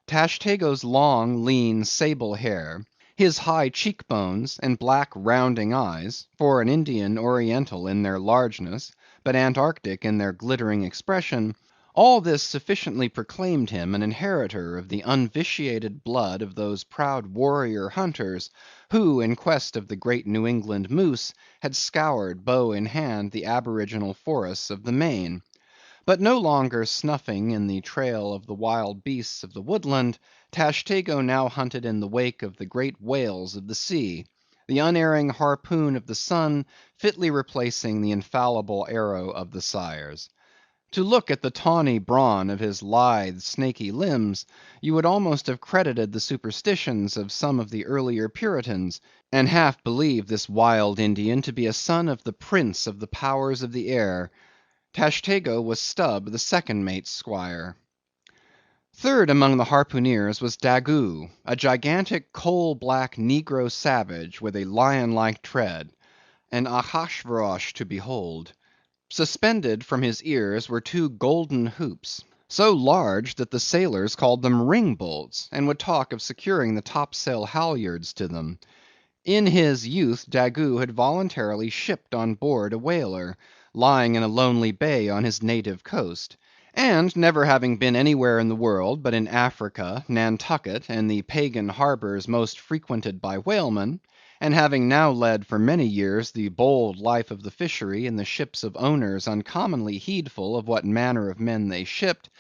Tashtego's long, lean, sable hair, his high cheek bones, and black rounding eyes, for an Indian Oriental in their largeness, but Antarctic in their glittering expression; all this sufficiently proclaimed him an inheritor of the unvitiated blood of those proud warrior hunters, who in quest of the great New England moose, had scoured, bow in hand, the aboriginal forests of the Main. But no longer snuffing in the trail of the wild beasts of the woodland, Tashtego now hunted in the wake of the great whales of the sea; the unerring harpoon of the sun fitly replacing the infallible arrow of the sires. To look at the tawny brawn of his lithe, snaky limbs, you would almost have credited the superstitions of some of the earlier Puritans, and half believed this wild Indian to be a son of the prince of the powers of the air. Tashtego was Stubb, the second mate's squire. Third among the harpooneers was Daggoo, a gigantic coal black negro savage with a lion like tread, an Ahasuerus to behold. Suspended from his ears were two golden hoops, so large that the sailors called them ring bolts, and would talk of securing the topsail halyards to them. In his youth Daggoo had voluntarily shipped on board a whaler, lying in a lonely bay on his native coast; and never having been anywhere in the world but in Africa, Nantucket, and the pagan harbors most frequented by whalemen, and having now led for many years the bold life of the fishery in the ships of owners uncommonly heedful of what manner of men they shipped,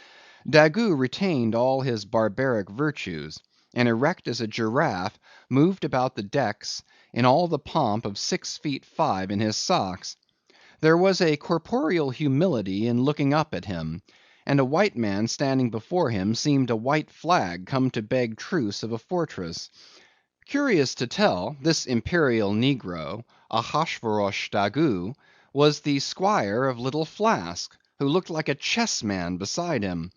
Daggoo retained all his barbaric virtues, and erect as a giraffe, moved about the decks in all the pomp of 6 feet 5 in his socks. There was a corporeal humility in looking up at him, and a white man standing before him seemed a white flag come to beg truce of a fortress. Curious to tell, this imperial negro, Ahasuerus Daggoo, was the squire of Little Flask, who looked like a chessman beside him.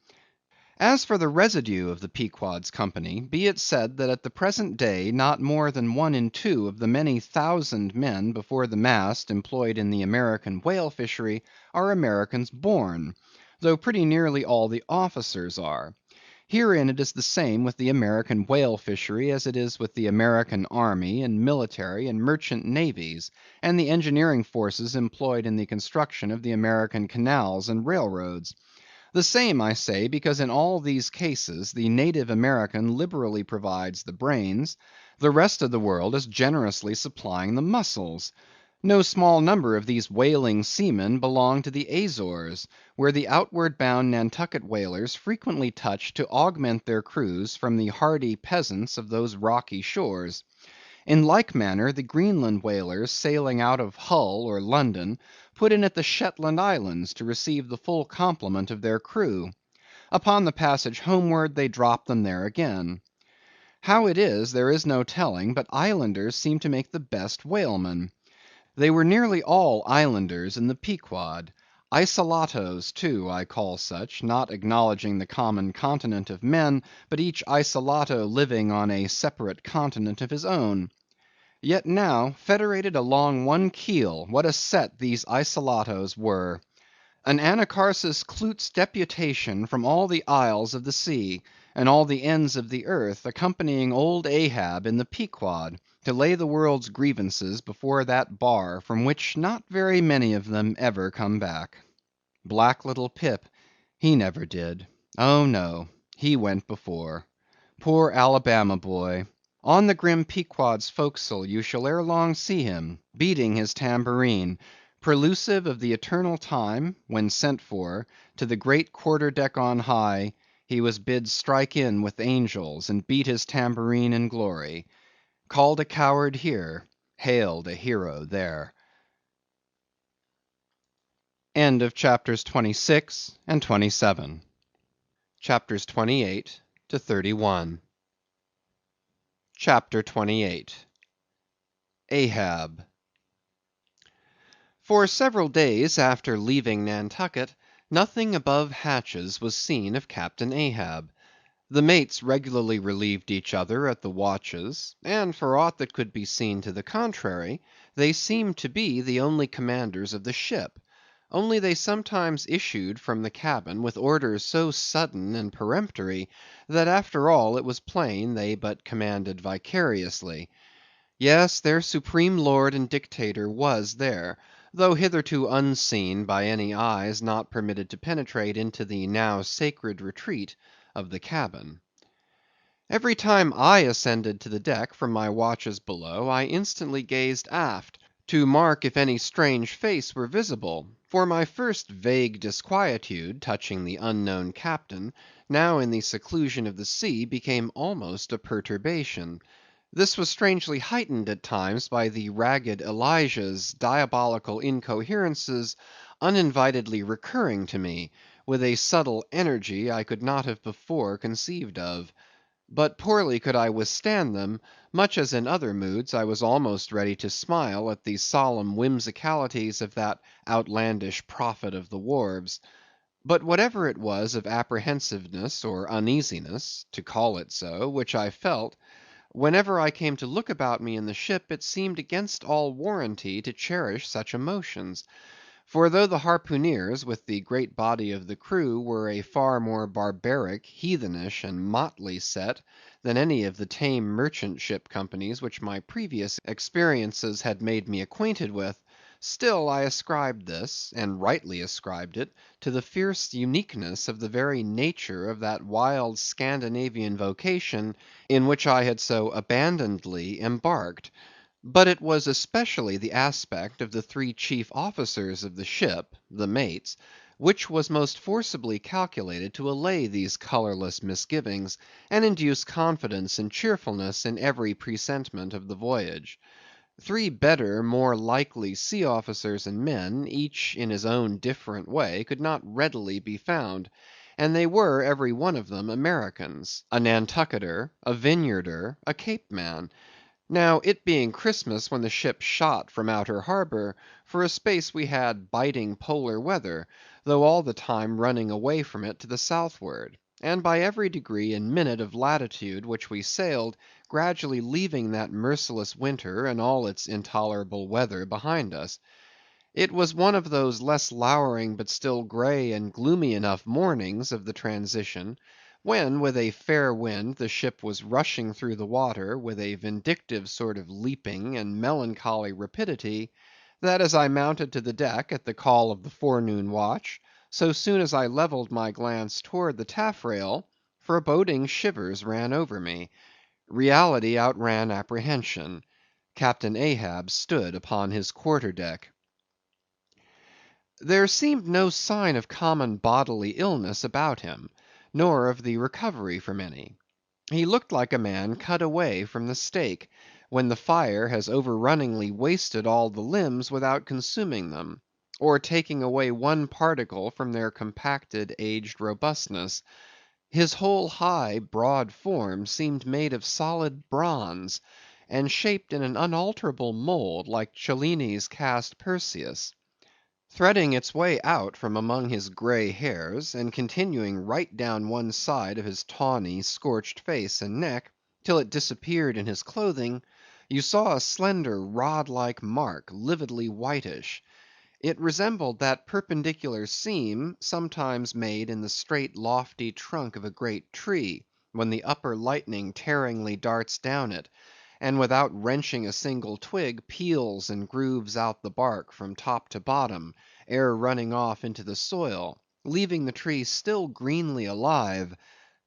As for the residue of the Pequod's company, be it said that at the present day not more than 1 in 2 of the many thousand men before the mast employed in the American whale fishery are Americans born, though pretty nearly all the officers are. Herein it is the same with the American whale fishery as it is with the American army and military and merchant navies, and the engineering forces employed in the construction of the American canals and railroads. The same, I say, because in all these cases the native American liberally provides the brains, the rest of the world is generously supplying the muscles. No small number of these whaling seamen belong to the Azores, where the outward bound Nantucket whalers frequently touch to augment their crews from the hardy peasants of those rocky shores. In like manner, the Greenland whalers sailing out of Hull or London, put in at the Shetland Islands to receive the full complement of their crew. Upon the passage homeward, they drop them there again. How it is, there is no telling, but islanders seem to make the best whalemen. They were nearly all islanders in the Pequod. Isolatos, too, I call such, not acknowledging the common continent of men, but each isolato living on a separate continent of his own. Yet now, federated along one keel, what a set these isolatos were! An Anacharsis Cloots deputation from all the isles of the sea, and all the ends of the earth, accompanying old Ahab in the Pequod, to lay the world's grievances before that bar from which not very many of them ever come back. Black little Pip, he never did. Oh no, he went before. Poor Alabama boy! On the grim Pequod's forecastle you shall ere long see him, beating his tambourine, prelusive of the eternal time, when sent for, to the great quarter deck on high, he was bid strike in with angels, and beat his tambourine in glory. Called a coward here, hailed a hero there. End of chapters 26 and 27. Chapters 28 to 31. CHAPTER 28. Ahab. For several days after leaving Nantucket, nothing above hatches was seen of Captain Ahab. The mates regularly relieved each other at the watches, and for aught that could be seen to the contrary, they seemed to be the only commanders of the ship; only they sometimes issued from the cabin with orders so sudden and peremptory, that after all it was plain they but commanded vicariously. Yes, their supreme lord and dictator was there, though hitherto unseen by any eyes not permitted to penetrate into the now sacred retreat of the cabin. Every time I ascended to the deck from my watches below, I instantly gazed aft, to mark if any strange face were visible; for my first vague disquietude touching the unknown captain, now in the seclusion of the sea, became almost a perturbation. This was strangely heightened at times by the ragged Elijah's diabolical incoherences uninvitedly recurring to me, with a subtle energy I could not have before conceived of. But poorly could I withstand them, much as in other moods I was almost ready to smile at the solemn whimsicalities of that outlandish prophet of the wharves. But whatever it was of apprehensiveness or uneasiness, to call it so, which I felt, whenever I came to look about me in the ship, it seemed against all warranty to cherish such emotions. For though the harpooneers, with the great body of the crew, were a far more barbaric, heathenish, and motley set than any of the tame merchant ship companies which my previous experiences had made me acquainted with, still I ascribed this, and rightly ascribed it, to the fierce uniqueness of the very nature of that wild Scandinavian vocation in which I had so abandonedly embarked. But it was especially the aspect of the three chief officers of the ship, the mates, which was most forcibly calculated to allay these colorless misgivings, and induce confidence and cheerfulness in every presentment of the voyage. Three better, more likely sea officers and men, each in his own different way, could not readily be found; and they were, every one of them, Americans; a Nantucketer, a Vineyarder, a Cape man. Now, it being Christmas when the ship shot from Outer Harbor, for a space we had biting polar weather, though all the time running away from it to the southward; and by every degree and minute of latitude which we sailed, gradually leaving that merciless winter and all its intolerable weather behind us. It was one of those less lowering but still gray and gloomy enough mornings of the transition, when with a fair wind the ship was rushing through the water with a vindictive sort of leaping and melancholy rapidity, that as I mounted to the deck at the call of the forenoon watch, so soon as I levelled my glance toward the taffrail, foreboding shivers ran over me. Reality outran apprehension. Captain Ahab stood upon his quarter-deck. There seemed no sign of common bodily illness about him, nor of the recovery from any. He looked like a man cut away from the stake, when the fire has overrunningly wasted all the limbs without consuming them, or taking away one particle from their compacted, aged robustness. His whole high, broad form seemed made of solid bronze, and shaped in an unalterable mould like Cellini's cast Perseus. Threading its way out from among his grey hairs, and continuing right down one side of his tawny, scorched face and neck, till it disappeared in his clothing, you saw a slender rod-like mark, lividly whitish. It resembled that perpendicular seam sometimes made in the straight lofty trunk of a great tree, when the upper lightning tearingly darts down it, and without wrenching a single twig, peels and grooves out the bark from top to bottom, ere running off into the soil, leaving the tree still greenly alive,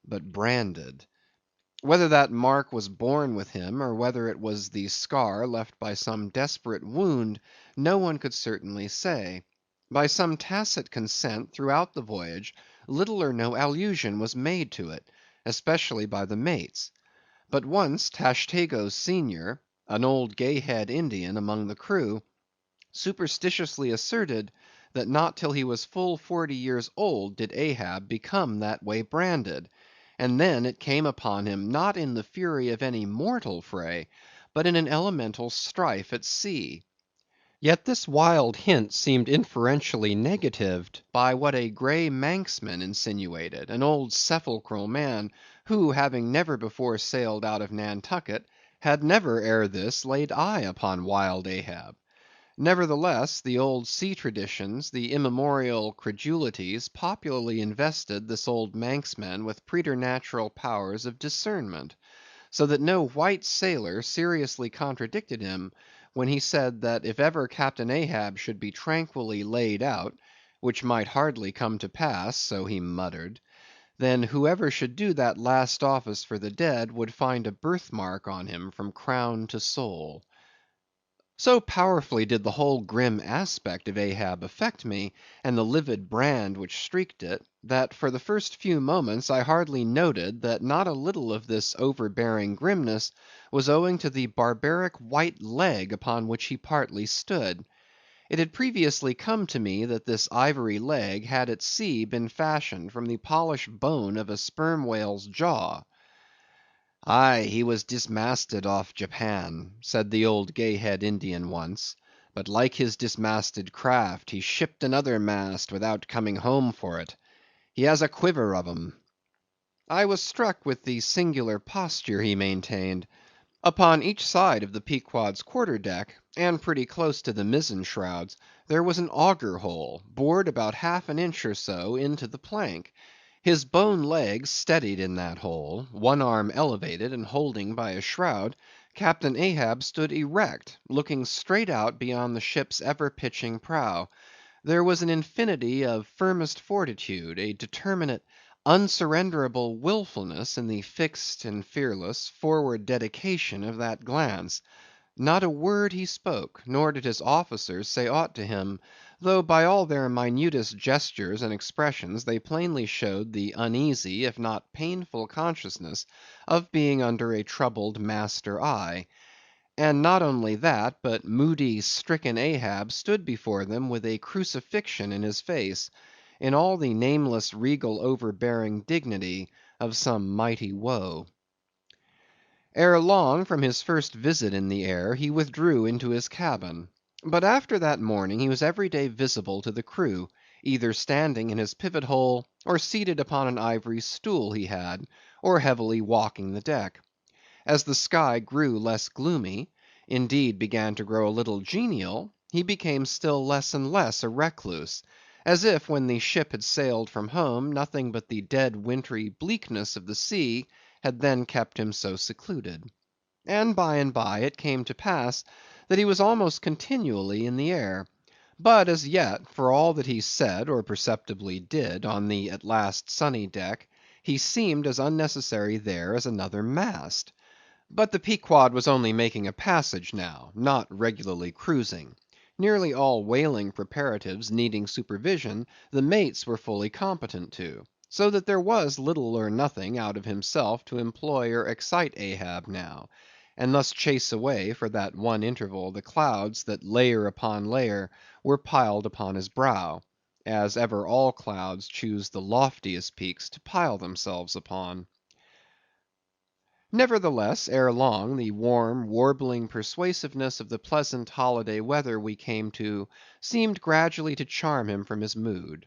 but branded. Whether that mark was born with him, or whether it was the scar left by some desperate wound, no one could certainly say. By some tacit consent throughout the voyage, little or no allusion was made to it, especially by the mates. But once Tashtego senior, an old Gayhead Indian among the crew, superstitiously asserted that not till he was full 40 years old did Ahab become that way branded, and then it came upon him not in the fury of any mortal fray, but in an elemental strife at sea. Yet this wild hint seemed inferentially negatived by what a grey Manxman insinuated, an old sepulchral man, who having never before sailed out of Nantucket, had never ere this laid eye upon wild Ahab. Nevertheless, the old sea traditions, the immemorial credulities, popularly invested this old Manxman with preternatural powers of discernment, so that no white sailor seriously contradicted him when he said that if ever Captain Ahab should be tranquilly laid out, which might hardly come to pass, so he muttered, then whoever should do that last office for the dead would find a birthmark on him from crown to sole. So powerfully did the whole grim aspect of Ahab affect me, and the livid brand which streaked it, that for the first few moments I hardly noted that not a little of this overbearing grimness was owing to the barbaric white leg upon which he partly stood. It had previously come to me that this ivory leg had at sea been fashioned from the polished bone of a sperm whale's jaw. "Aye, he was dismasted off Japan," said the old Gayhead Indian once, "but like his dismasted craft, he shipped another mast without coming home for it. He has a quiver of 'em." I was struck with the singular posture he maintained. Upon each side of the Pequod's quarter deck, and pretty close to the mizzen shrouds, there was an auger hole, bored about half an inch or so into the plank. His bone legs steadied in that hole, one arm elevated and holding by a shroud, Captain Ahab stood erect, looking straight out beyond the ship's ever pitching prow. There was an infinity of firmest fortitude, a determinate, unsurrenderable willfulness in the fixed and fearless forward dedication of that glance. Not a word he spoke, nor did his officers say aught to him, though by all their minutest gestures and expressions they plainly showed the uneasy, if not painful consciousness of being under a troubled master eye. And not only that, but moody, stricken Ahab stood before them with a crucifixion in his face, in all the nameless, regal, overbearing dignity of some mighty woe. Ere long, from his first visit in the air, he withdrew into his cabin. But after that morning he was every day visible to the crew, either standing in his pivot hole, or seated upon an ivory stool he had, or heavily walking the deck. As the sky grew less gloomy, indeed began to grow a little genial, he became still less and less a recluse, as if when the ship had sailed from home, nothing but the dead wintry bleakness of the sea had then kept him so secluded. And by it came to pass that he was almost continually in the air, But as yet, for all that he said or perceptibly did on the at last sunny deck, he seemed as unnecessary there as another mast. But the Pequod was only making a passage now, not regularly cruising. Nearly all whaling preparatives needing supervision, the mates were fully competent to; so that there was little or nothing out of himself to employ or excite Ahab now, and thus chase away for that one interval the clouds that layer upon layer were piled upon his brow, as ever all clouds choose the loftiest peaks to pile themselves upon. Nevertheless, ere long, the warm, warbling persuasiveness of the pleasant holiday weather we came to, seemed gradually to charm him from his mood.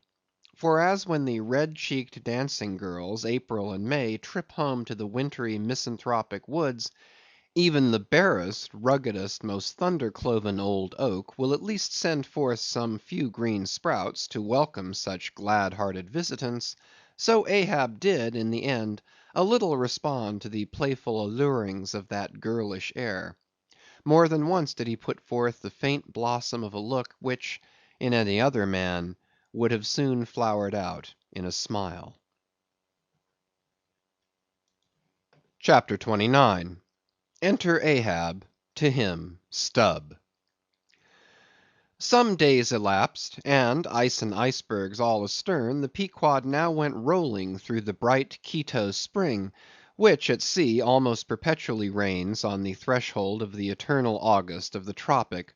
For as when the red‐cheeked dancing girls, April and May, trip home to the wintry misanthropic woods, even the barest, ruggedest, most thunder‐cloven old oak will at least send forth some few green sprouts to welcome such glad‐hearted visitants; so Ahab did, in the end, a little respond to the playful allurings of that girlish air. More than once did he put forth the faint blossom of a look, which, in any other man, would have soon flowered out in a smile. CHAPTER 29. Enter Ahab; to him Stubb. Some days elapsed, and, ice and icebergs all astern, the Pequod now went rolling through the bright Quito spring, which at sea almost perpetually reigns on the threshold of the eternal August of the tropic.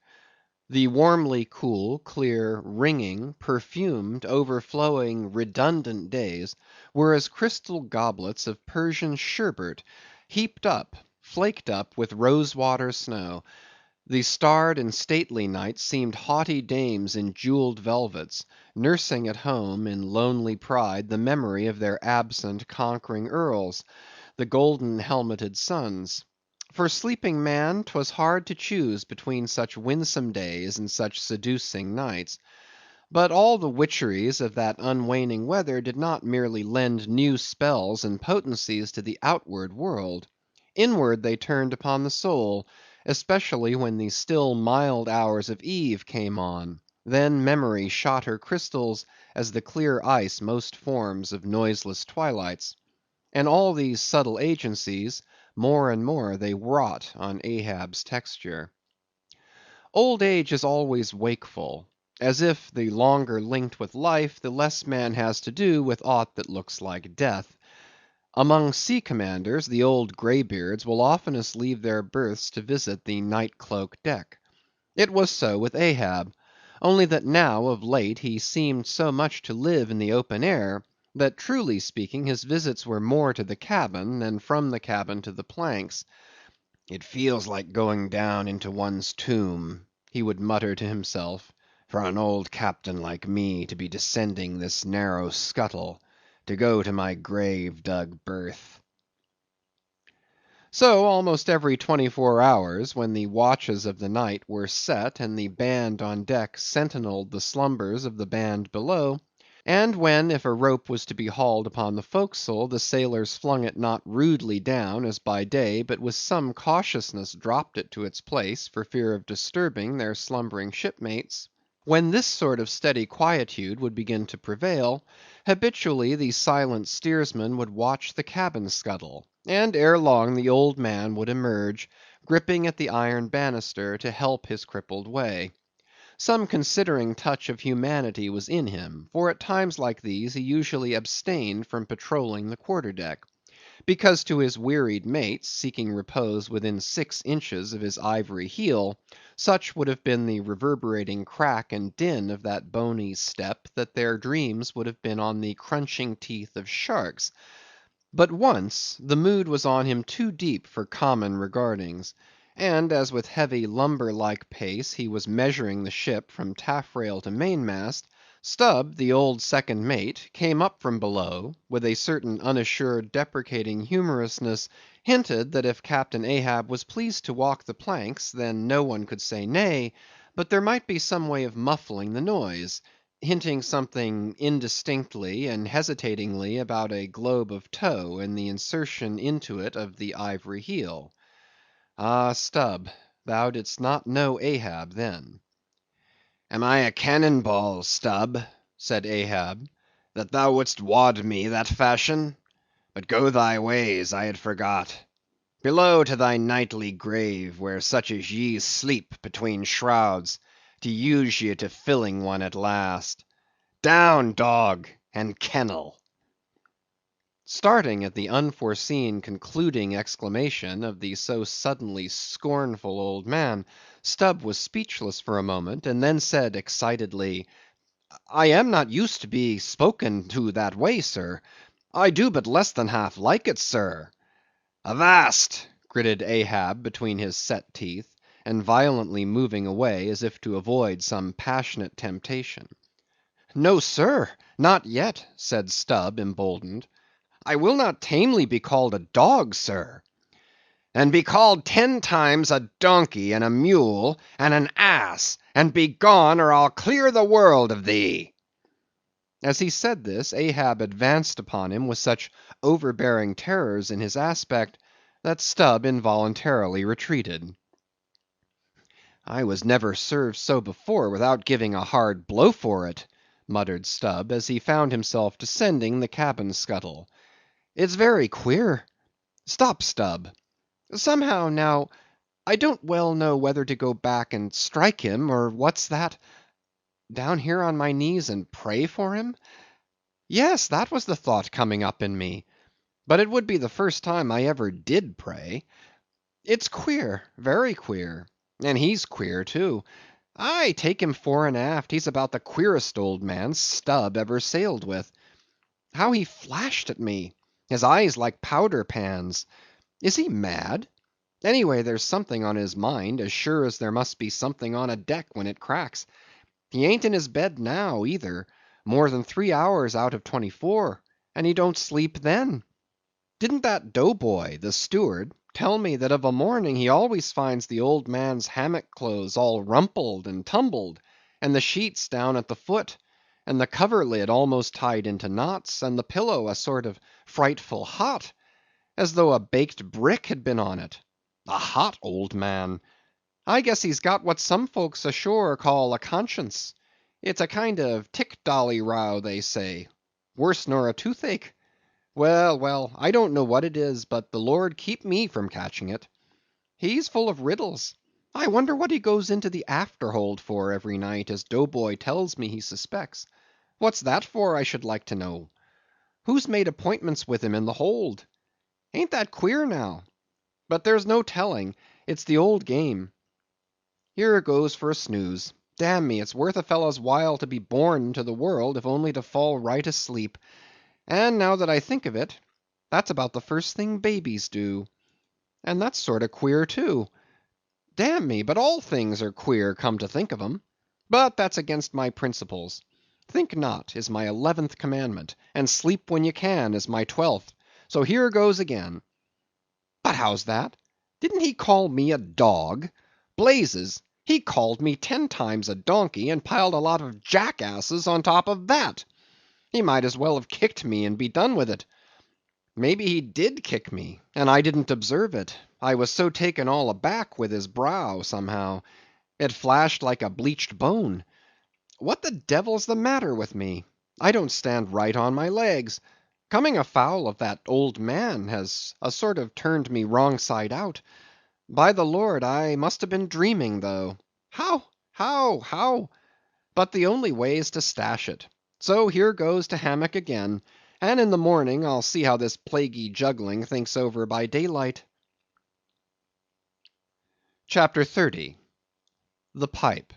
The warmly cool, clear, ringing, perfumed, overflowing, redundant days were as crystal goblets of Persian sherbet, heaped up, flaked up with rose‐water snow. The starred and stately nights seemed haughty dames in jewelled velvets, nursing at home in lonely pride the memory of their absent, conquering earls, the golden helmeted suns. For sleeping man, 'twas hard to choose between such winsome days and such seducing nights. But all the witcheries of that unwaning weather did not merely lend new spells and potencies to the outward world. Inward they turned upon the soul, especially when the still mild hours of eve came on; then memory shot her crystals as the clear ice most forms of noiseless twilights. And all these subtle agencies, more and more they wrought on Ahab's texture. Old age is always wakeful; as if, the longer linked with life, the less man has to do with aught that looks like death. Among sea commanders, the old greybeards will oftenest leave their berths to visit the night cloak deck. It was so with Ahab; only that now, of late, he seemed so much to live in the open air, that truly speaking his visits were more to the cabin, than from the cabin to the planks. "It feels like going down into one's tomb," he would mutter to himself, "for an old captain like me to be descending this narrow scuttle, to go to my grave dug berth." So almost every 24 hours, when the watches of the night were set, and the band on deck sentineled the slumbers of the band below, and when, if a rope was to be hauled upon the forecastle, the sailors flung it not rudely down as by day, but with some cautiousness dropped it to its place for fear of disturbing their slumbering shipmates; when this sort of steady quietude would begin to prevail, habitually the silent steersman would watch the cabin scuttle, and ere long the old man would emerge, gripping at the iron banister to help his crippled way. Some considering touch of humanity was in him, for at times like these he usually abstained from patrolling the quarter deck; because to his wearied mates, seeking repose within 6 inches of his ivory heel, such would have been the reverberating crack and din of that bony step, that their dreams would have been on the crunching teeth of sharks. But once, the mood was on him too deep for common regardings; and as with heavy lumber like pace he was measuring the ship from taffrail to mainmast, Stubb, the old second mate, came up from below, with a certain unassured deprecating humorousness, hinted that if Captain Ahab was pleased to walk the planks, then no one could say nay, but there might be some way of muffling the noise; hinting something indistinctly and hesitatingly about a globe of tow, and the insertion into it of the ivory heel. Ah, Stubb, thou didst not know Ahab then. "Am I a cannon ball, Stubb," said Ahab, "that thou wouldst wad me that fashion? But go thy ways, I had forgot. Below to thy nightly grave, where such as ye sleep between shrouds, to use ye to filling one at last. Down, dog, and kennel!" Starting at the unforeseen concluding exclamation of the so suddenly scornful old man, Stubb was speechless for a moment, and then said excitedly, "I am not used to be spoken to that way, sir. I do but less than half like it, sir." "Avast!" gritted Ahab between his set teeth, and violently moving away as if to avoid some passionate temptation. "No, sir, not yet," said Stubb, emboldened. "I will not tamely be called a dog, sir." "And be called 10 times a donkey, and a mule, and an ass, and begone, or I'll clear the world of thee." As he said this, Ahab advanced upon him with such overbearing terrors in his aspect, that Stubb involuntarily retreated. "I was never served so before without giving a hard blow for it," muttered Stubb, as he found himself descending the cabin scuttle. "It's very queer. Stop, Stubb. Somehow, now, I don't well know whether to go back and strike him, or what's that? Down here on my knees and pray for him? Yes, that was the thought coming up in me. But it would be the first time I ever did pray. It's queer, very queer. And he's queer, too. Aye, take him fore and aft, he's about the queerest old man Stubb ever sailed with. How he flashed at me! His eyes like powder pans. Is he mad? Anyway, there's something on his mind, as sure as there must be something on a deck when it cracks. He ain't in his bed now, either, more than 3 hours out of 24, and he don't sleep then. Didn't that doughboy, the steward, tell me that of a morning he always finds the old man's hammock clothes all rumpled and tumbled, and the sheets down at the foot, and the coverlid almost tied into knots, and the pillow a sort of frightful hot, as though a baked brick had been on it. A hot old man! I guess he's got what some folks ashore call a conscience. It's a kind of tick-dolly row, they say. Worse nor a toothache. Well, well, I don't know what it is, but the Lord keep me from catching it. He's full of riddles. I wonder what he goes into the afterhold for every night, as Doughboy tells me he suspects. What's that for, I should like to know? Who's made appointments with him in the hold? Ain't that queer now? But there's no telling. It's the old game. Here goes for a snooze. Damn me, it's worth a fellow's while to be born into the world, if only to fall right asleep. And now that I think of it, that's about the first thing babies do. And that's sort of queer, too. Damn me, but all things are queer, come to think of 'em. But that's against my principles. Think not, is my 11th commandment, and sleep when you can is my 12th. So here goes again. But how's that? Didn't he call me a dog? Blazes! He called me 10 times a donkey, and piled a lot of jackasses on top of that. He might as well have kicked me and be done with it. Maybe he did kick me, and I didn't observe it. I was so taken all aback with his brow, somehow. It flashed like a bleached bone. What the devil's the matter with me? I don't stand right on my legs. Coming afoul of that old man has a sort of turned me wrong side out. By the Lord, I must have been dreaming, though. How? But the only way is to stash it. So here goes to hammock again, and in the morning I'll see how this plaguey juggling thinks over by daylight. CHAPTER 30. The Pipe.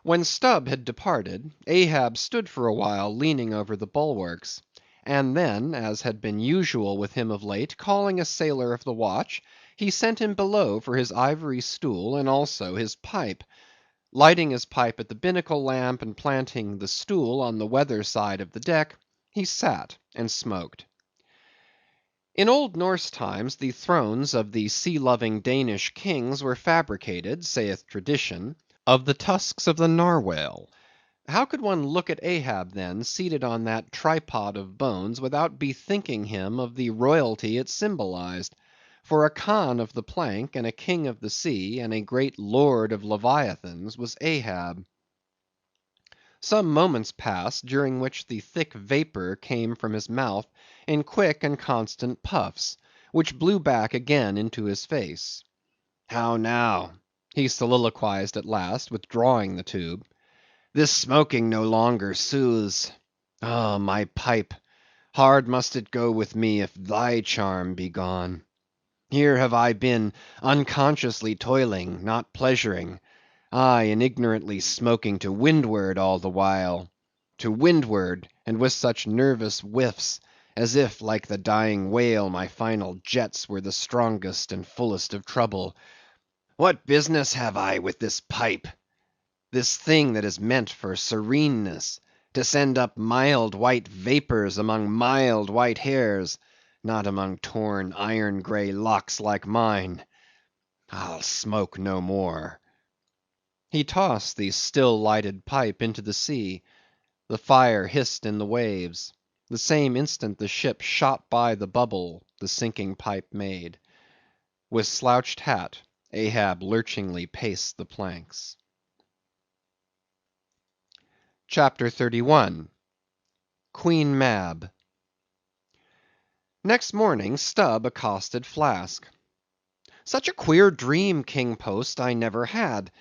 When Stubb had departed, Ahab stood for a while leaning over the bulwarks, and then, as had been usual with him of late, calling a sailor of the watch, he sent him below for his ivory stool and also his pipe. Lighting his pipe at the binnacle lamp, and planting the stool on the weather side of the deck, he sat and smoked. In old Norse times the thrones of the sea-loving Danish kings were fabricated, saith tradition, of the tusks of the narwhale. How could one look at Ahab, then, seated on that tripod of bones, without bethinking him of the royalty it symbolized? for a Khan of the plank, and a king of the sea, and a great lord of Leviathans, was Ahab. Some moments passed, during which the thick vapor came from his mouth in quick and constant puffs, which blew back again into his face. "How now?" he soliloquized at last, withdrawing the tube. "This smoking no longer soothes. Oh, my pipe! Hard must it go with me if thy charm be gone. Here have I been unconsciously toiling, not pleasuring; aye, and ignorantly smoking to windward all the while. To windward, and with such nervous whiffs, as if, like the dying whale, my final jets were the strongest and fullest of trouble. What business have I with this pipe? This thing that is meant for sereneness, to send up mild white vapors among mild white hairs, not among torn iron grey locks like mine. I'll smoke no more." He tossed the still lighted pipe into the sea. The fire hissed in the waves. The same instant the ship shot by the bubble the sinking pipe made. With slouched hat, Ahab lurchingly paced the planks. CHAPTER 31. Queen Mab. Next morning Stubb accosted Flask. "Such a queer dream, King Post, I never had.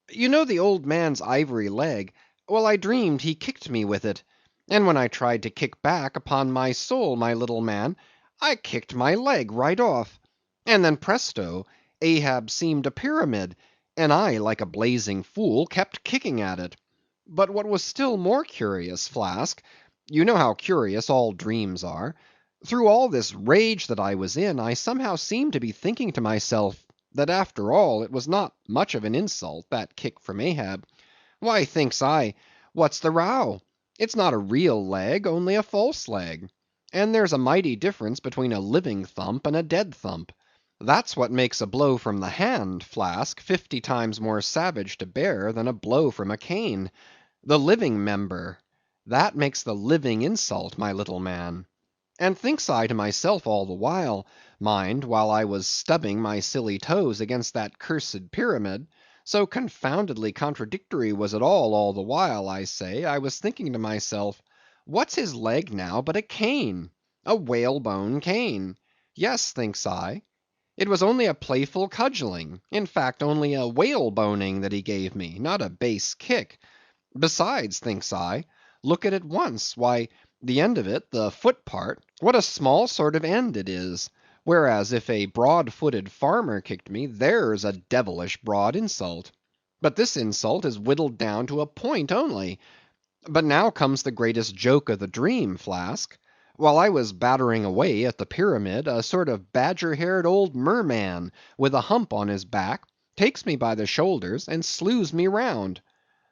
You know the old man's ivory leg? Well, I dreamed he kicked me with it; and when I tried to kick back, upon my soul, my little man, I kicked my leg right off; and then presto, Ahab seemed a pyramid, and I, like a blazing fool, kept kicking at it. But what was still more curious, Flask—you know how curious all dreams are—through all this rage that I was in, I somehow seemed to be thinking to myself, that after all, it was not much of an insult, that kick from Ahab. Why, thinks I, what's the row? It's not a real leg, only a false leg; and there's a mighty difference between a living thump and a dead thump. That's what makes a blow from the hand, Flask, 50 times more savage to bear than a blow from a cane. The living member, that makes the living insult, my little man. And thinks I to myself all the while, mind, while I was stubbing my silly toes against that cursed pyramid, so confoundedly contradictory was it all the while, I say, I was thinking to myself, what's his leg now but a cane? A whalebone cane. Yes, thinks I, it was only a playful cudgelling; in fact, only a whaleboning that he gave me, not a base kick. Besides, thinks I, look at it once; why, the end of it, the foot part, what a small sort of end it is; whereas, if a broad‐footed farmer kicked me, there's a devilish broad insult. But this insult is whittled down to a point only. But now comes the greatest joke of the dream, Flask. While I was battering away at the pyramid, a sort of badger‐haired old merman, with a hump on his back, takes me by the shoulders and slews me round.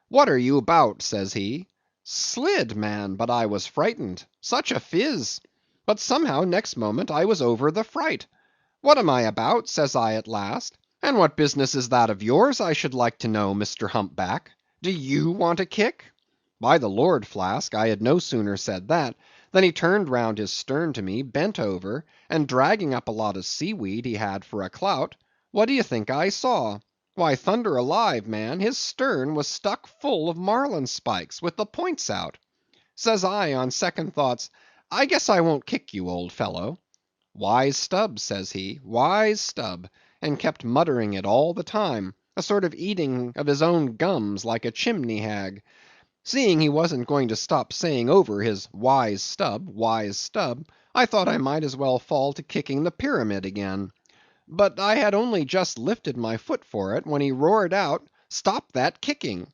"What are you about?" says he. Slid, man, but I was frightened; such a phiz! But somehow next moment I was over the fright. "What am I about?" says I at last; "and what business is that of yours, I should like to know, Mr. Humpback? Do you want a kick?" By the Lord, Flask, I had no sooner said that, than he turned round his stern to me, bent over, and dragging up a lot of seaweed he had for a clout, what d'ye think I saw? Why, thunder alive, man, his stern was stuck full of marline spikes, with the points out. Says I, on second thoughts, I guess I won't kick you, old fellow. "Wise Stubb," says he, "wise Stubb," and kept muttering it all the time, a sort of eating of his own gums, like a chimney hag. Seeing he wasn't going to stop saying over his wise Stubb, I thought I might as well fall to kicking the pyramid again. But I had only just lifted my foot for it, when he roared out, "Stop that kicking!"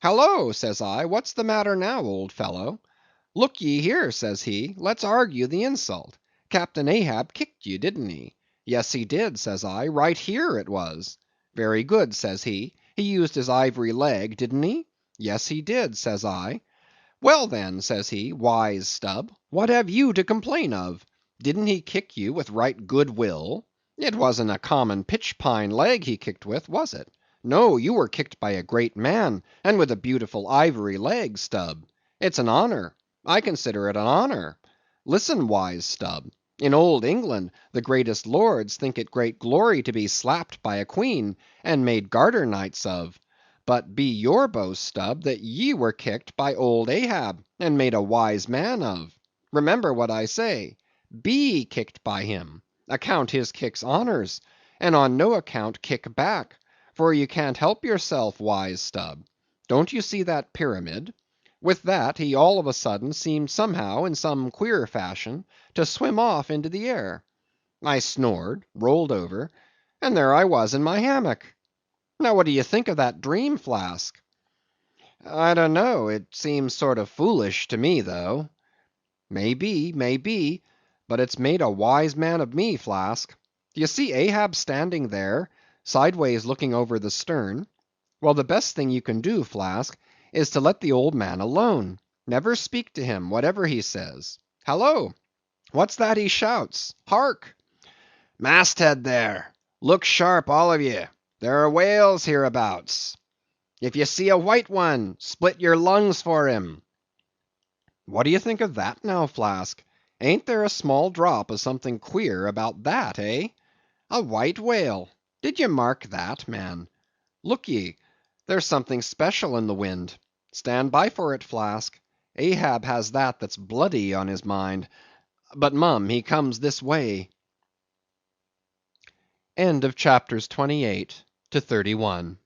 "Halloa!" says I, "what's the matter now, old fellow?" "Look ye here," says he, "let's argue the insult. Captain Ahab kicked ye, didn't he?" "Yes, he did," says I, "right here it was." "Very good," says he, "he used his ivory leg, didn't he?" "Yes, he did," says I. "Well, then," says he, "wise Stubb, what have you to complain of? Didn't he kick you with right good will? It wasn't a common pitch‐pine leg he kicked with, was it? No, you were kicked by a great man, and with a beautiful ivory leg, Stubb. It's an honor; I consider it an honor. Listen, wise Stubb. In old England, the greatest lords think it great glory to be slapped by a queen, and made garter knights of. But be your boast, Stubb, that ye were kicked by old Ahab, and made a wise man of. Remember what I say. Be kicked by him. Account his kicks honors, and on no account kick back, for you can't help yourself, wise Stubb. Don't you see that pyramid? With that, he all of a sudden seemed somehow, in some queer fashion, to swim off into the air. I snored, rolled over, and there I was in my hammock. Now what do you think of that dream, Flask? I don't know, it seems sort of foolish to me, though. May be, but it's made a wise man of me, Flask. Do you see Ahab standing there, sideways looking over the stern? Well, the best thing you can do, Flask, is to let the old man alone. Never speak to him, whatever he says. Hallo! What's that he shouts? Hark! Masthead there! Look sharp, all of ye! There are whales hereabouts. If ye see a white one, split your lungs for him. What do you think of that now, Flask? Ain't there a small drop of something queer about that, eh? A white whale! Did ye mark that, man? Look ye, there's something special in the wind. Stand by for it, Flask. Ahab has that that's bloody on his mind. But mum, he comes this way. End of Chapters 28 to 31